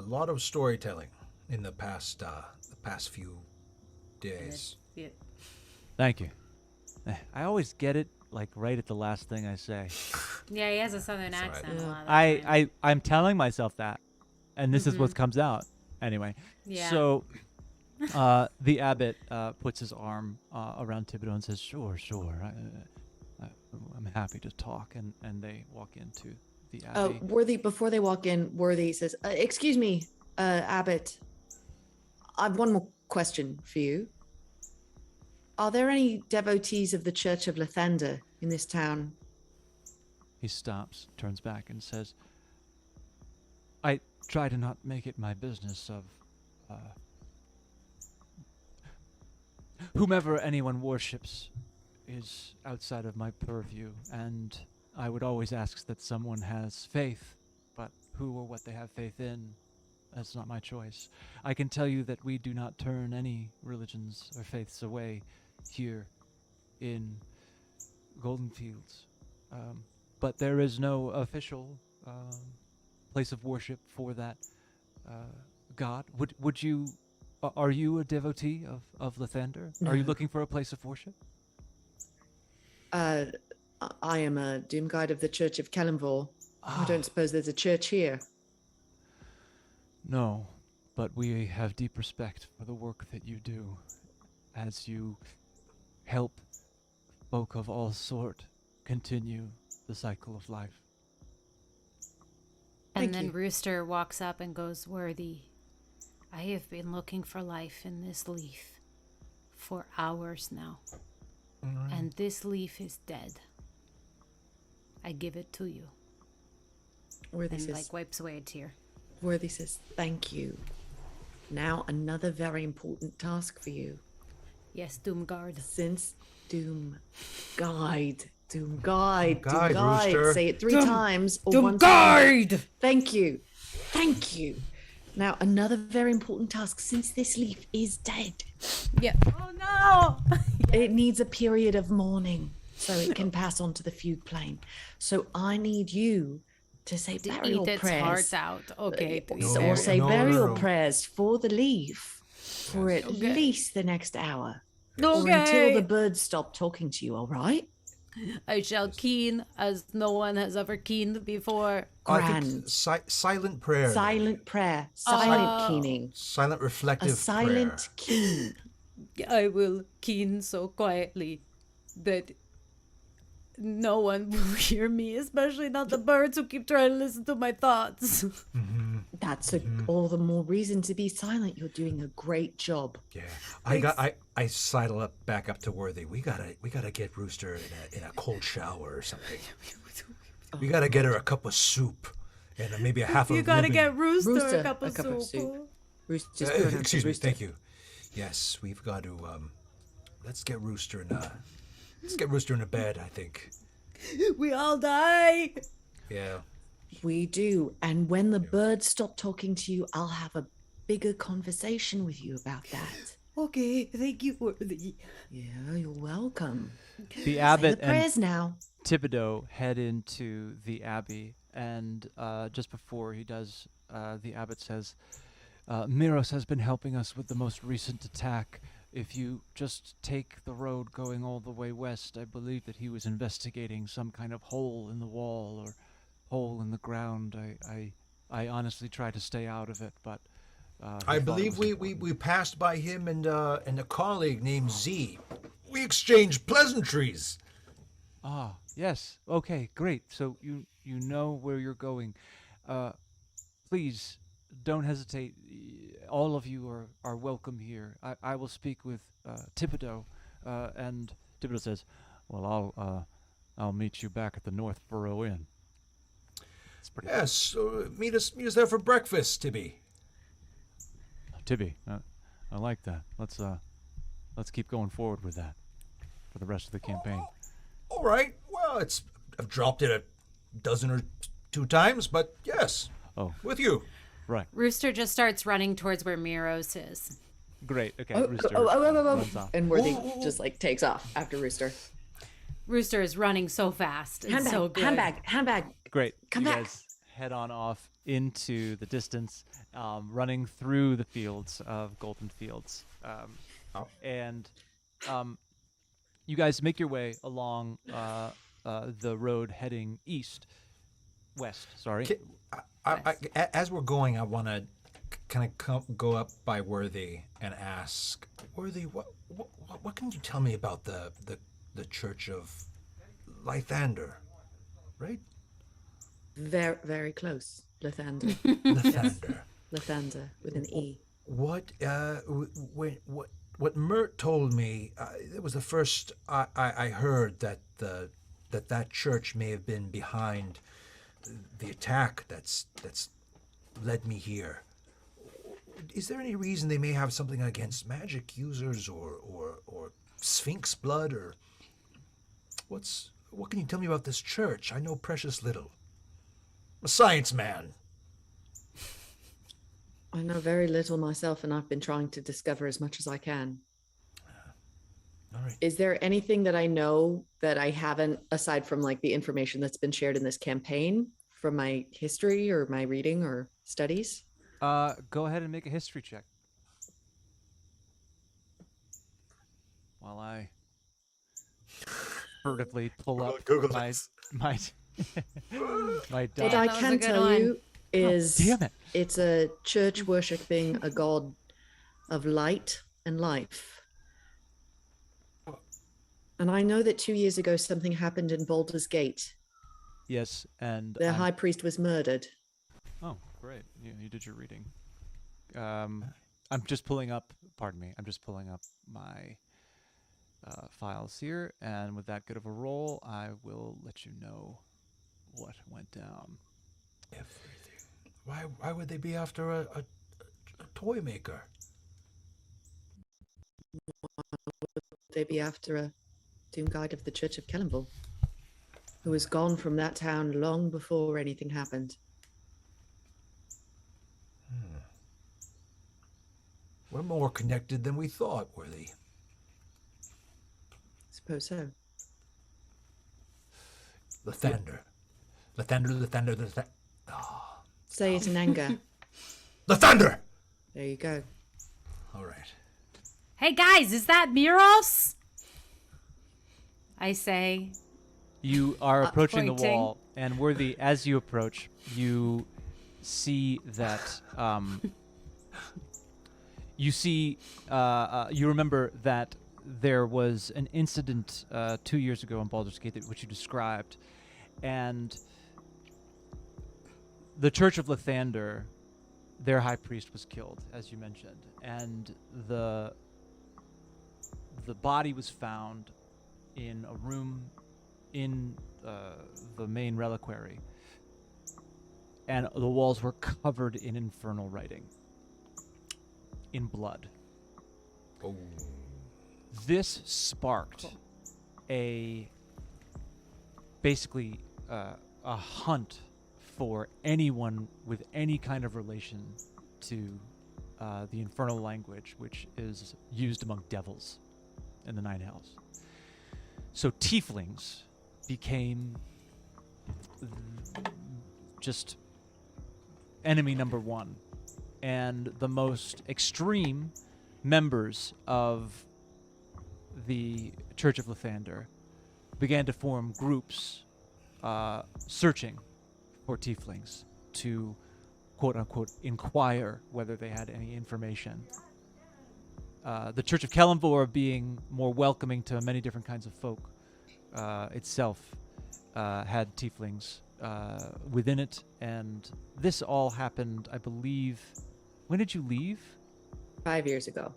lot of storytelling in the past few days. Yeah. Thank you. I always get it like right at the last thing I say. Yeah, he has a southern That's all right. accent a lot of the time. I'm telling myself that, and this is what comes out anyway. Yeah. So the abbot puts his arm around Thibodeau and says, "Sure. I'm happy to talk." And they walk into the Abbey. Worthy, before they walk in, Worthy says, excuse me, Abbot. I have one more question for you. Are there any devotees of the Church of Lathander in this town? He stops, turns back, and says, "I try to not make it my business of whomever anyone worships is outside of my purview, and I would always ask that someone has faith, but who or what they have faith in, that's not my choice. I can tell you that we do not turn any religions or faiths away here in Goldenfields. But there is no official place of worship for that god. Would you? Are you a devotee of Lathander? No. Are you looking for a place of worship? I am a doom guide of the Church of Kellenvor. I Ah. don't suppose there's a church here. No, but we have deep respect for the work that you do, as you help folk of all sort continue the cycle of life. And Thank then you. Rooster walks up and goes, Worthy, I have been looking for life in this leaf for hours now. And this leaf is dead. I give it to you. Worthy And says, wipes away a tear. Worthy says, thank you. Now another very important task for you. Yes, Doomguard. Since Doom Guide. Rooster. Say it 3 times or 1 time. Doomguard! Thank you. Thank you. Now another very important task. Since this leaf is dead, Yeah. Oh no! it needs a period of mourning so it can pass on to the fugue plane. So I need you to say burial Eat its prayers. heart out. Okay. Or say No, burial no. prayers for the leaf for at Okay. least the next hour. Okay. Or until the birds stop talking to you, all right? I shall keen as no one has ever keened before. I Grand. think silent prayer. Silent prayer. Silent keening. Silent reflective A silent keen. I will keen so quietly that no one will hear me, especially not the birds who keep trying to listen to my thoughts. That's all the more reason to be silent. You're doing a great job. Yeah, I sidle up back up to Worthy. We gotta get Rooster in a cold shower or something. We gotta get her a cup of soup and maybe a half You of. gotta ribbon. get Rooster, Rooster, a cup of soup. Rooster's Excuse me, thank you. Yes, we've got to. Let's get Rooster in a bed. I think. We all die. Yeah. We do. And when the birds stop talking to you, I'll have a bigger conversation with you about that. Okay, thank you, Worthy. Yeah, you're welcome. The Say abbot the and prayers now. Thibodeau head into the abbey, and just before he does, the abbot says, Miros has been helping us with the most recent attack. If you just take the road going all the way west, I believe that he was investigating some kind of hole in the wall or hole in the ground. I honestly try to stay out of it, but he I thought it believe was we passed by him and a colleague named Z. We exchanged pleasantries. Ah, yes. Okay, great. So you know where you're going. Please don't hesitate. All of you are welcome here. I will speak with Thibodeau, and Thibodeau says, "Well, I'll meet you back at the North Borough Inn." It's pretty. Yes, meet us there for breakfast, Tibby. Tibby, I like that. Let's keep going forward with that for the rest of the campaign. All right. Well, I've dropped it a dozen or 2 times, but yes. Oh. With you. Right. Rooster just starts running towards where Miros is. Great. Okay. Oh, Rooster runs off. And Worthy just takes off after Rooster. Rooster is running so fast. It's so good. Handbag. Great. Come you back. guys head on off into the distance, running through the fields of Goldenfields. And you guys make your way along the road heading west. Sorry. As we're going, I want to kind of go up by Worthy and ask, Worthy, what can you tell me about the Church of Lathander, right? Very, very close. Lathander. Lathander. Lathander with an E. What Mert told me, it was the first I heard that that church may have been behind the attack that's led me here. Is there any reason they may have something against magic users or Sphinx blood or what can you tell me about this church? I know precious little. I'm a science man. I know very little myself, and I've been trying to discover as much as I can. All right. Is there anything that I know that I haven't, aside from like the information that's been shared in this campaign from my history or my reading or studies. Go ahead and make a history check. While I furtively pull up Google my this. my my What die. I that was a can good tell one. you is damn it. it's a church worshipping a god of light and life. And I know that 2 years ago something happened in Baldur's Gate. Yes, and Their high priest was murdered. oh, great. You did your reading. I'm just pulling up. Pardon me. I'm just pulling up my files here, and with that good of a roll, I will let you know what went down. Everything. Why would they be after a toy maker? They'd be after a doom guide of the Church of Kellenville, who was gone from that town long before anything happened. We're more connected than we thought, were they? Suppose so. Lathander. Lathander. Say it in anger. Lathander! There you go. All right. Hey guys, is that Miros? I say. You are approaching the pointing. wall, and Worthy, as you approach, you see that you remember that there was an incident 2 years ago in Baldur's Gate which you described, and the Church of Lathander, their high priest was killed, as you mentioned, and the body was found in a room in the main reliquary, and the walls were covered in infernal writing, in blood. Oh. This sparked basically a hunt for anyone with any kind of relation to the infernal language, which is used among devils in the Nine Hells. So tieflings became just enemy number one, and the most extreme members of the Church of Lathander began to form groups searching for tieflings to quote-unquote inquire whether they had any information. The Church of Kellenville, being more welcoming to many different kinds of folk, itself had tieflings within it, and this all happened, I believe. When did you leave? 5 years ago.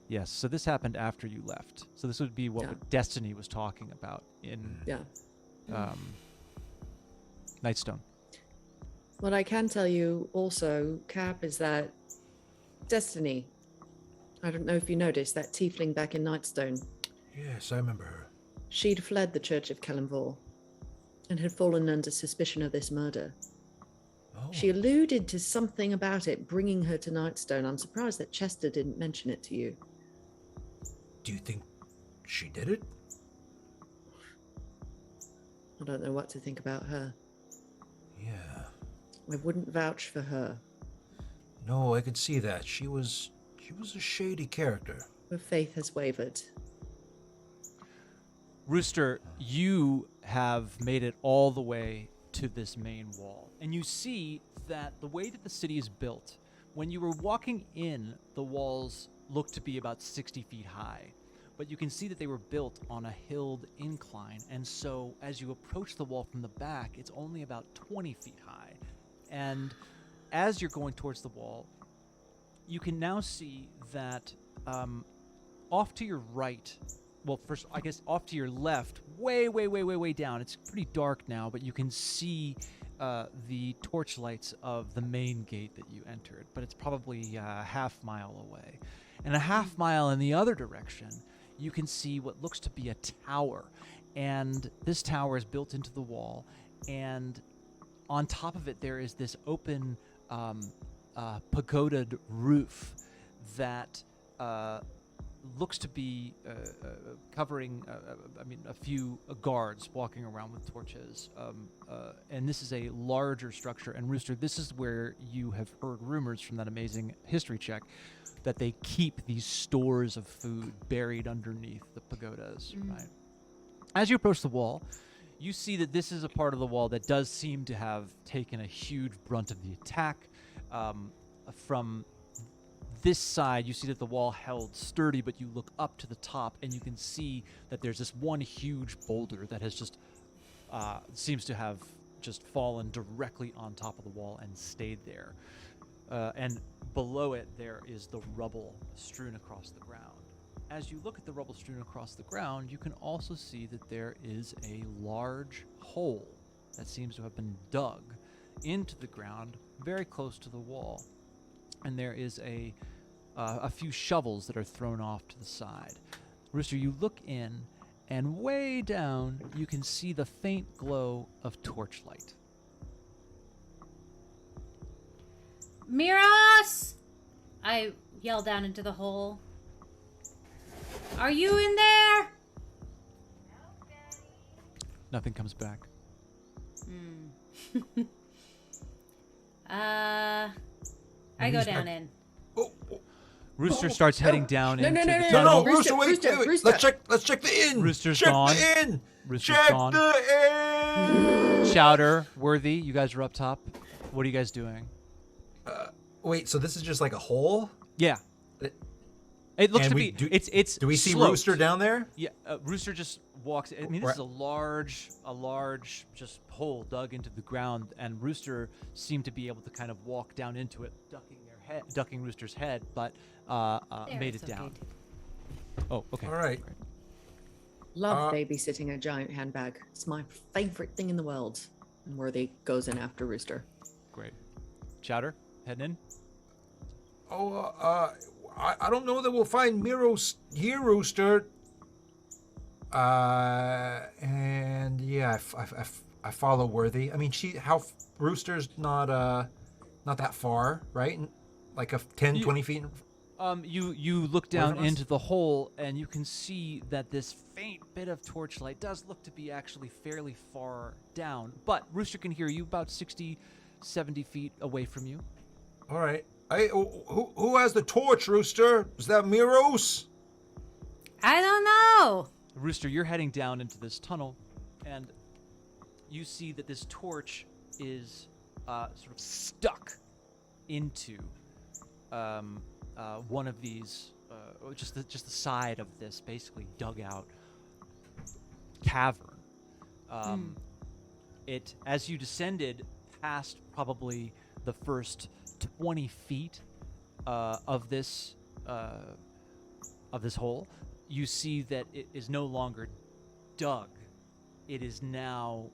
Yes, so this happened after you left. So this would be what Yeah. Destiny was talking about in Yeah. Nightstone. What I can tell you also, Cap, is that Destiny, I don't know if you noticed, that tiefling back in Nightstone, Yes, I remember her. she'd fled the Church of Kellenville and had fallen under suspicion of this murder. Oh. She alluded to something about it bringing her to Nightstone. I'm surprised that Chester didn't mention it to you. Do you think she did it? I don't know what to think about her. Yeah. I wouldn't vouch for her. No, I could see that. She was a shady character. Her faith has wavered. Rooster, you have made it all the way to this main wall, and you see that the way that the city is built, when you were walking in, the walls looked to be about 60 feet high, but you can see that they were built on a hilled incline, and so as you approach the wall from the back, it's only about 20 feet high. And as you're going towards the wall, you can now see that off to your right, well, first, I guess off to your left, way down. It's pretty dark now, but you can see the torchlights of the main gate that you entered, but it's probably a half mile away. And a half mile in the other direction, you can see what looks to be a tower. And this tower is built into the wall, and on top of it, there is this open pagodaed roof that looks to be covering, a few guards walking around with torches. And this is a larger structure. And Rooster, this is where you have heard rumors from that amazing history check that they keep these stores of food buried underneath the pagodas, right? As you approach the wall, you see that this is a part of the wall that does seem to have taken a huge brunt of the attack. From this side, you see that the wall held sturdy, but you look up to the top and you can see that there's this one huge boulder that has just seems to have just fallen directly on top of the wall and stayed there. And below it, there is the rubble strewn across the ground. As you look at the rubble strewn across the ground, you can also see that there is a large hole that seems to have been dug into the ground very close to the wall. And there is a few shovels that are thrown off to the side. Rooster, you look in, and way down, you can see the faint glow of torchlight. Miros! I yell down into the hole. Are you in there? Nothing comes back. I go down in. Rooster starts heading down into the No, tunnel. Rooster, wait. Rooster. Let's check the inn. Rooster's check gone. the inn. Rooster's check gone. the inn. Chowder, Worthy, you guys are up top. What are you guys doing? Wait, so this is just like a hole? Yeah. It looks And to we be. do- It's. Do we see sloped. Rooster down there? Yeah. Rooster just walks. I mean, this is a large, just hole dug into the ground, and Rooster seemed to be able to kind of walk down into it, ducking Rooster's head, but made it down. Oh, okay. All right. Great. Love babysitting a giant handbag. It's my favorite thing in the world. And Worthy goes in after Rooster. Great. Chowder, heading in. Oh, I don't know that we'll find Miros here, Rooster. And yeah, I follow Worthy. I mean, Rooster's not that far, right? Like 20 feet. You look down from us? into the hole, and you can see that this faint bit of torchlight does look to be actually fairly far down. But Rooster can hear you about 60, 70 feet away from you. All right. Who has the torch, Rooster? Is that Miros? I don't know. Rooster, you're heading down into this tunnel, and you see that this torch is sort of stuck into one of these, just the side of this basically dug out cavern. It, as you descended past probably the first 20 feet of this hole, you see that it is no longer dug. It is now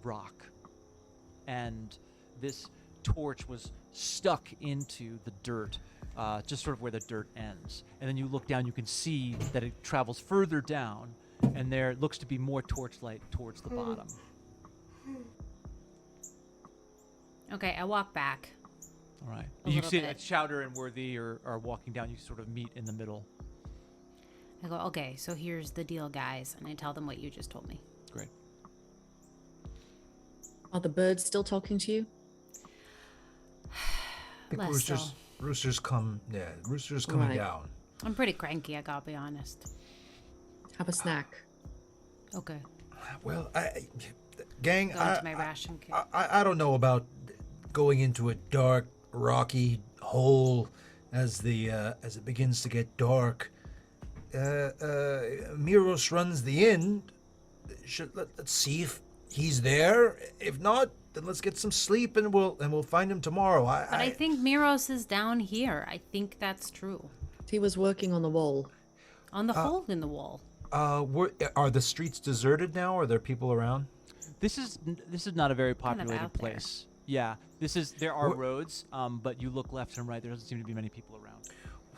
rock. And this torch was stuck into the dirt, just sort of where the dirt ends. And then you look down, you can see that it travels further down, and there looks to be more torchlight towards the bottom. Okay, I walk back. All right. A You little see bit. Chowder and Worthy are walking down. You sort of meet in the middle. I go, okay, so here's the deal, guys. And I tell them what you just told me. Great. Are the birds still talking to you? I think Less so. Rooster's coming Right. down. I'm pretty cranky, I gotta be honest. Have a snack. Okay. Well, gang, Go into my ration kit. I don't know about going into a dark, rocky hole as it begins to get dark. Miros runs the inn. Let's see if he's there. If not, then let's get some sleep and we'll find him tomorrow. But I think Miros is down here. I think that's true. He was working on the wall. On the hole in the wall. Are the streets deserted now? Are there people around? This is not a very Kind of populated out there. place. Yeah, there are roads, but you look left and right. There doesn't seem to be many people around.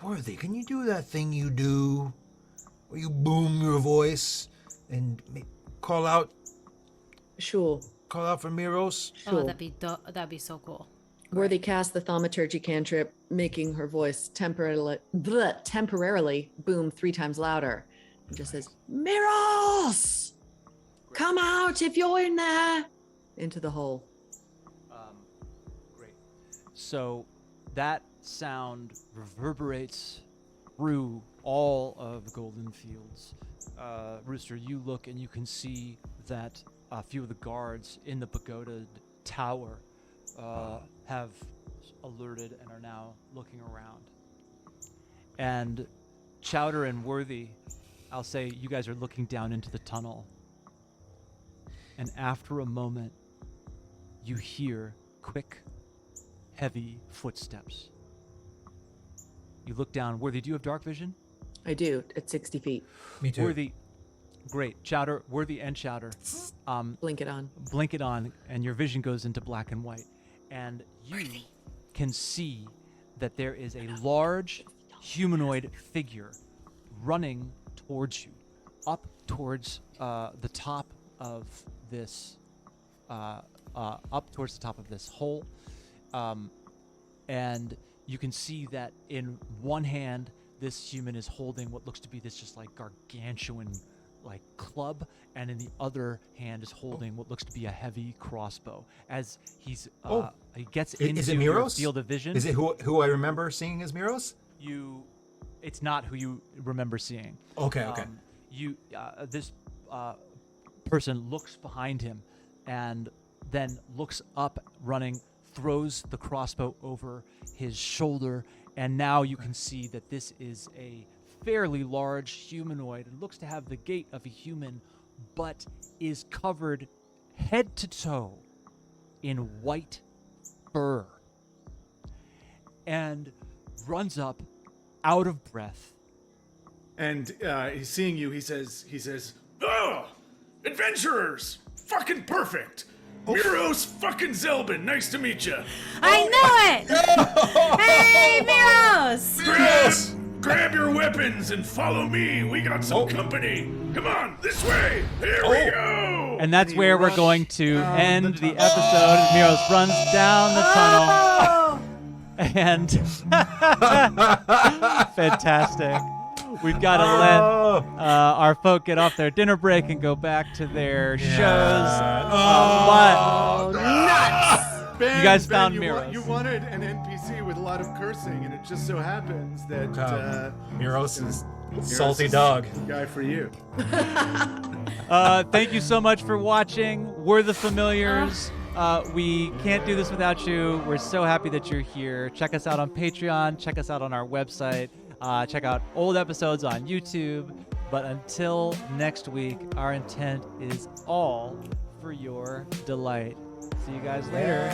Worthy, can you do that thing you do, where you boom your voice and call out Sure. for Miros? Sure. Oh, that'd be so cool. Worthy cast the thaumaturgy cantrip, making her voice temporarily boom 3 times louder. It just says, Miros! Come out if you're in there! Into the hole. Great. So that sound reverberates through all of Goldenfields. Rooster, you look and you can see that a few of the guards in the pagoda tower have alerted and are now looking around. And Chowder and Worthy, I'll say you guys are looking down into the tunnel. And after a moment, you hear quick, heavy footsteps. You look down. Worthy, do you have dark vision? I do, at 60 feet. Me too. Worthy, great. Chowder, Worthy and Chowder. Blink it on. Blink it on, and your vision goes into black and white. And you can see that there is a large humanoid figure running towards you, up towards the top of this, up towards the top of this hole. And you can see that in one hand, this human is holding what looks to be this just like gargantuan like club, and in the other hand is holding what looks to be a heavy crossbow. As he gets into your field of vision. Is it who I remember seeing as Miros? It's not who you remember seeing. Okay. This person looks behind him and then looks up, running, throws the crossbow over his shoulder, and now you can see that this is a fairly large humanoid. It looks to have the gait of a human, but is covered head to toe in white fur, and runs up out of breath. And he's seeing you. He says, "Oh, adventurers! Fucking perfect! Miros fucking Zelbin, nice to meet you." I knew it! Hey, Miros! Grab your weapons and follow me. We got some company. Come on, this way. Here we go. And that's where we're going to end the episode. Miros runs down the tunnel. And fantastic. We've got to let our folk get off their dinner break and go back to their shows. But Nuts! Ben, you guys Ben, found you Miros. You wanted an NPC with a lot of cursing, and it just so happens that Miros is salty dog. the guy for you. Thank you so much for watching. We're the Familiars. We can't do this without you. We're so happy that you're here. Check us out on Patreon. Check us out on our website. Check out old episodes on YouTube. But until next week, our intent is all for your delight. See you guys later.